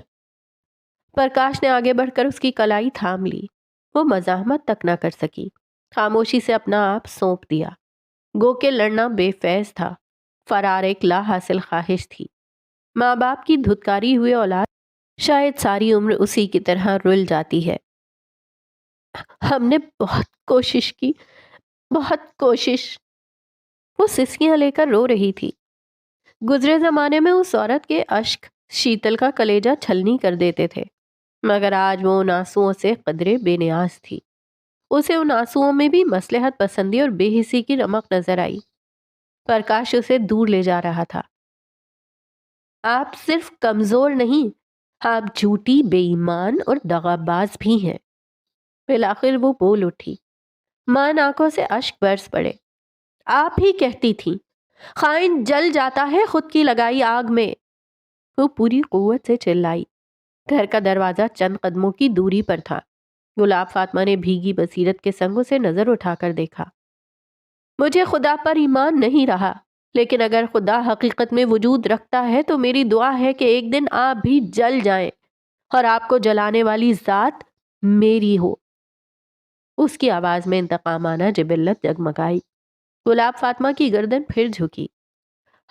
A: پرکاش نے آگے بڑھ کر اس کی کلائی تھام لی۔ وہ مزاحمت تک نہ کر سکی، خاموشی سے اپنا آپ سونپ دیا۔ گو کہ لڑنا بے فیض تھا، فرار ایک لا حاصل خواہش تھی۔ ماں باپ کی دھتکاری ہوئے اولاد شاید ساری عمر اسی کی طرح رل جاتی ہے۔ ہم نے بہت کوشش کی، بہت کوشش۔ وہ سسکیاں لے کر رو رہی تھی۔ گزرے زمانے میں اس عورت کے اشک شیتل کا کلیجہ چھلنی کر دیتے تھے، مگر آج وہ ان آنسوؤں سے قدرے بے نیاز تھی۔ اسے ان آنسوؤں میں بھی مصلحت پسندی اور بے حسی کی رمق نظر آئی۔ پرکاش اسے دور لے جا رہا تھا۔ آپ صرف کمزور نہیں، آپ جھوٹی، بے ایمان اور دغاباز بھی ہیں۔ بالآخر وہ بول اٹھی۔ مان آنکھوں سے اشک برس پڑے۔ آپ ہی کہتی تھیں خائن جل جاتا ہے خود کی لگائی آگ میں۔ وہ پوری قوت سے چلائی۔ گھر کا دروازہ چند قدموں کی دوری پر تھا۔ گلاب فاطمہ نے بھیگی بصیرت کے سنگوں سے نظر اٹھا کر دیکھا۔ مجھے خدا پر ایمان نہیں رہا، لیکن اگر خدا حقیقت میں وجود رکھتا ہے تو میری دعا ہے کہ ایک دن آپ بھی جل جائیں اور آپ کو جلانے والی ذات میری ہو۔ اس کی آواز میں انتقامانہ جبلت جگمگائی۔ گلاب فاطمہ کی گردن پھر جھکی۔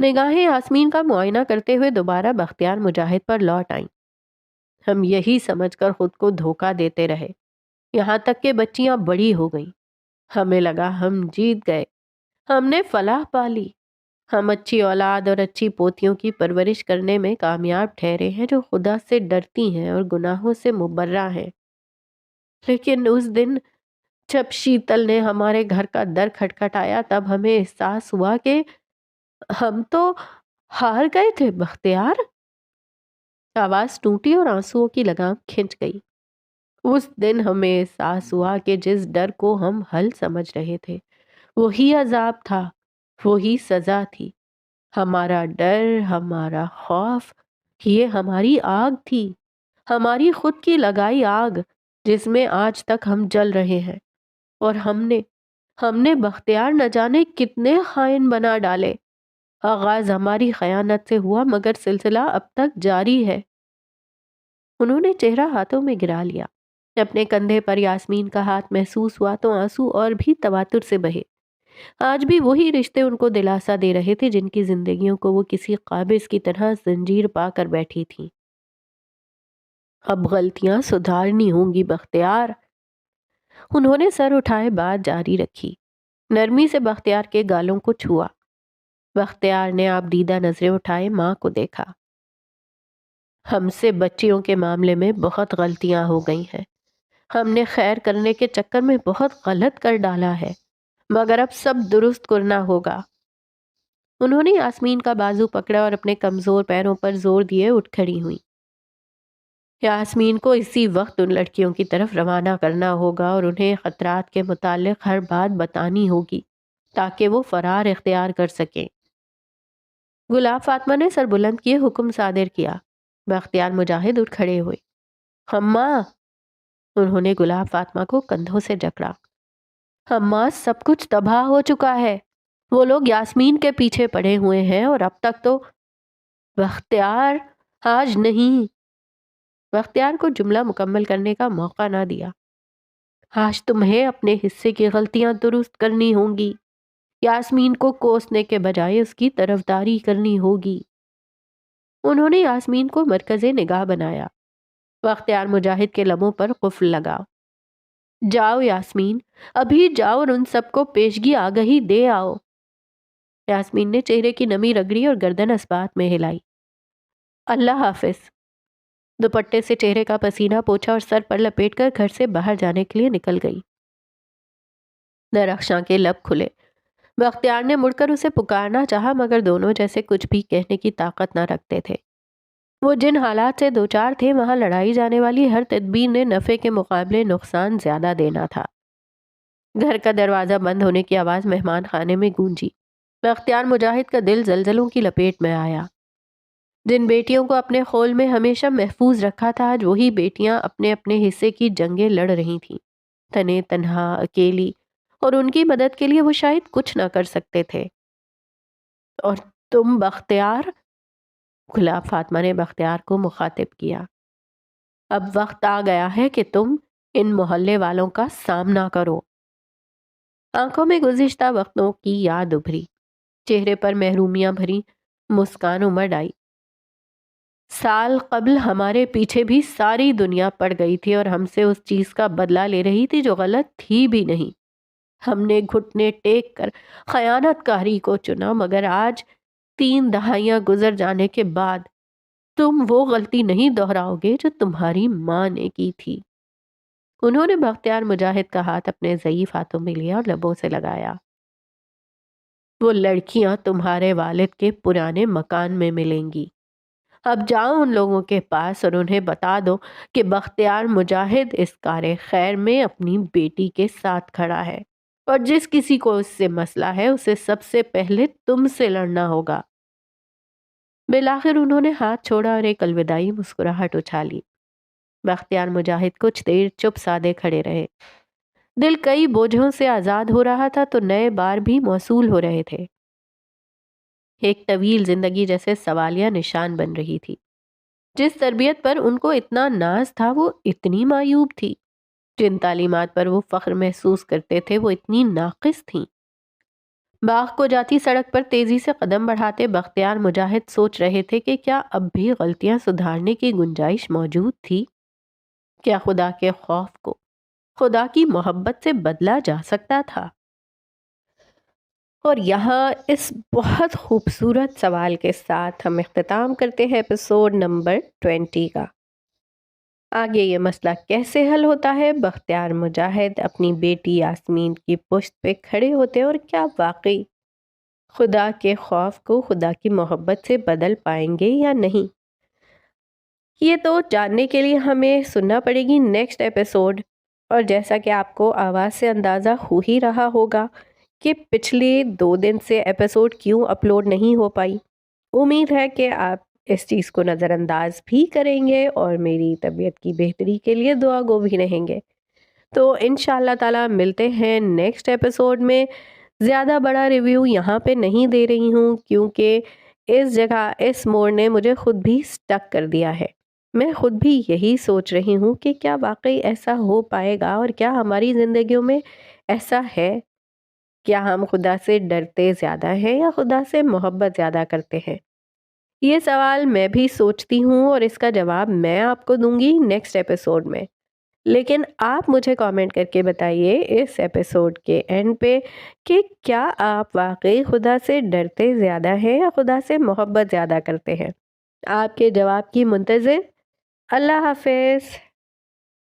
A: نگاہیں یاسمین کا معائنہ کرتے ہوئے دوبارہ بختیار مجاہد پر لوٹ آئیں۔ ہم یہی سمجھ کر خود کو دھوکہ دیتے رہے، یہاں تک کہ بچیاں بڑی ہو گئیں۔ ہمیں لگا ہم جیت گئے، ہم نے فلاح پا لی، ہم اچھی اولاد اور اچھی پوتیوں کی پرورش کرنے میں کامیاب ٹھہرے ہیں، جو خدا سے ڈرتی ہیں اور گناہوں سے مبرہ ہیں۔ لیکن اس دن جب شیتل نے ہمارے گھر کا در کھٹکھٹایا، تب ہمیں احساس ہوا کہ ہم تو ہار گئے تھے بختیار۔ آواز ٹوٹی اور آنسوؤں کی لگام کھنچ گئی۔ اس دن ہمیں احساس ہوا کہ جس ڈر کو ہم حل سمجھ رہے تھے، وہی عذاب تھا، وہی سزا تھی۔ ہمارا ڈر، ہمارا خوف، یہ ہماری آگ تھی، ہماری خود کی لگائی آگ، جس میں آج تک ہم جل رہے ہیں۔ اور ہم نے بختیار نہ جانے کتنے خائن بنا ڈالے۔ آغاز ہماری خیانت سے ہوا، مگر سلسلہ اب تک جاری ہے۔ انہوں نے چہرہ ہاتھوں میں گرا لیا۔ اپنے کندھے پر یاسمین کا ہاتھ محسوس ہوا تو آنسو اور بھی تواتر سے بہے۔ آج بھی وہی رشتے ان کو دلاسا دے رہے تھے، جن کی زندگیوں کو وہ کسی قابض کی طرح زنجیر پا کر بیٹھی تھیں۔ اب غلطیاں سدھارنی ہوں گی بختیار۔ انہوں نے سر اٹھائے بات جاری رکھی، نرمی سے بختیار کے گالوں کو چھوا۔ بختیار نے آپ دیدہ نظریں اٹھائے ماں کو دیکھا۔ ہم سے بچیوں کے معاملے میں بہت غلطیاں ہو گئی ہیں، ہم نے خیر کرنے کے چکر میں بہت غلط کر ڈالا ہے، مگر اب سب درست کرنا ہوگا۔ انہوں نے یاسمین کا بازو پکڑا اور اپنے کمزور پیروں پر زور دیے اٹھ کھڑی ہوئی۔ یاسمین کو اسی وقت ان لڑکیوں کی طرف روانہ کرنا ہوگا اور انہیں خطرات کے متعلق ہر بات بتانی ہوگی، تاکہ وہ فرار اختیار کر سکیں۔ گلاب فاطمہ نے سر بلند کیے حکم صادر کیا۔ بختیار مجاہد اٹھ کھڑے ہوئے۔ اماں، انہوں نے گلاب فاطمہ کو کندھوں سے جکڑا، اماں سب کچھ تباہ ہو چکا ہے، وہ لوگ یاسمین کے پیچھے پڑے ہوئے ہیں اور اب تک تو… بختیار، آج نہیں۔ بختیار کو جملہ مکمل کرنے کا موقع نہ دیا۔ آج تمہیں اپنے حصے کی غلطیاں درست کرنی ہوں گی، یاسمین کو کوسنے کے بجائے اس کی طرفداری کرنی ہوگی۔ انہوں نے یاسمین کو مرکز نگاہ بنایا۔ بختیار مجاہد کے لبوں پر قفل لگا۔ جاؤ یاسمین، ابھی جاؤ اور ان سب کو پیشگی آگہی دے آؤ۔ یاسمین نے چہرے کی نمی رگڑی اور گردن اسبات میں ہلائی۔ اللہ حافظ۔ دوپٹے سے چہرے کا پسینہ پوچھا اور سر پر لپیٹ کر گھر سے باہر جانے کے لیے نکل گئی۔ درخشاں کے لب کھلے۔ بختیار نے مڑ کر اسے پکارنا چاہا، مگر دونوں جیسے کچھ بھی کہنے کی طاقت نہ رکھتے تھے۔ وہ جن حالات سے دوچار تھے، وہاں لڑائی جانے والی ہر تدبیر نے نفع کے مقابلے نقصان زیادہ دینا تھا۔ گھر کا دروازہ بند ہونے کی آواز مہمان خانے میں گونجی۔ بختیار مجاہد کا دل زلزلوں کی لپیٹ میں آیا۔ جن بیٹیوں کو اپنے خول میں ہمیشہ محفوظ رکھا تھا، آج وہی بیٹیاں اپنے اپنے حصے کی جنگیں لڑ رہی تھیں، تنے تنہا، اکیلی، اور ان کی مدد کے لیے وہ شاید کچھ نہ کر سکتے تھے۔ اور تم بختیار، گلاب فاطمہ نے بختیار کو مخاطب کیا، اب وقت آ گیا ہے کہ تم ان محلے والوں کا سامنا کرو۔ آنکھوں میں گزشتہ وقتوں کی یاد ابھری، چہرے پر محرومیاں بھری مسکان امڑ آئی۔ سال قبل ہمارے پیچھے بھی ساری دنیا پڑ گئی تھی اور ہم سے اس چیز کا بدلہ لے رہی تھی جو غلط تھی بھی نہیں۔ ہم نے گھٹنے ٹیک کر خیانت کاری کو چنا، مگر آج 3 دہائیاں گزر جانے کے بعد تم وہ غلطی نہیں دہراؤ گے جو تمہاری ماں نے کی تھی۔ انہوں نے بختیار مجاہد کا ہاتھ اپنے ضعیف ہاتھوں میں لیا اور لبوں سے لگایا۔ وہ لڑکیاں تمہارے والد کے پرانے مکان میں ملیں گی۔ اب جاؤ ان لوگوں کے پاس اور انہیں بتا دو کہ بختیار مجاہد اس کار خیر میں اپنی بیٹی کے ساتھ کھڑا ہے، اور جس کسی کو اس سے مسئلہ ہے اسے سب سے پہلے تم سے لڑنا ہوگا۔ بالآخر انہوں نے ہاتھ چھوڑا اور ایک الوداعی مسکراہٹ اچھالی۔ بختیار مجاہد کچھ دیر چپ سادے کھڑے رہے۔ دل کئی بوجھوں سے آزاد ہو رہا تھا تو نئے بار بھی موصول ہو رہے تھے۔ ایک طویل زندگی جیسے سوالیہ نشان بن رہی تھی۔ جس تربیت پر ان کو اتنا ناز تھا وہ اتنی معیوب تھی، جن تعلیمات پر وہ فخر محسوس کرتے تھے وہ اتنی ناقص تھیں۔ باغ کو جاتی سڑک پر تیزی سے قدم بڑھاتے بختیار مجاہد سوچ رہے تھے کہ کیا اب بھی غلطیاں سدھارنے کی گنجائش موجود تھی؟ کیا خدا کے خوف کو خدا کی محبت سے بدلا جا سکتا تھا؟ اور یہاں اس بہت خوبصورت سوال کے ساتھ ہم اختتام کرتے ہیں ایپیسوڈ نمبر 20 کا۔ آگے یہ مسئلہ کیسے حل ہوتا ہے؟ بختیار مجاہد اپنی بیٹی یاسمین کی پشت پہ کھڑے ہوتے ہیں، اور کیا واقعی خدا کے خوف کو خدا کی محبت سے بدل پائیں گے یا نہیں؟ یہ تو جاننے کے لیے ہمیں سننا پڑے گی نیکسٹ ایپیسوڈ۔ اور جیسا کہ آپ کو آواز سے اندازہ ہو ہی رہا ہوگا کہ پچھلے 2 دن سے ایپیسوڈ کیوں اپلوڈ نہیں ہو پائی، امید ہے کہ آپ اس چیز کو نظر انداز بھی کریں گے اور میری طبیعت کی بہتری کے لیے دعا گو بھی رہیں گے۔ تو انشاءاللہ تعالی ملتے ہیں نیکسٹ ایپیسوڈ میں۔ زیادہ بڑا ریویو یہاں پہ نہیں دے رہی ہوں کیونکہ اس جگہ اس موڑ نے مجھے خود بھی سٹک کر دیا ہے۔ میں خود بھی یہی سوچ رہی ہوں کہ کیا واقعی ایسا ہو پائے گا، اور کیا ہماری زندگیوں میں ایسا ہے؟ کیا ہم خدا سے ڈرتے زیادہ ہیں یا خدا سے محبت زیادہ کرتے ہیں؟ یہ سوال میں بھی سوچتی ہوں اور اس کا جواب میں آپ کو دوں گی نیکسٹ ایپیسوڈ میں۔ لیکن آپ مجھے کامنٹ کر کے بتائیے اس ایپیسوڈ کے اینڈ پہ کہ کیا آپ واقعی خدا سے ڈرتے زیادہ ہیں یا خدا سے محبت زیادہ کرتے ہیں؟ آپ کے جواب کی منتظر۔ اللہ حافظ۔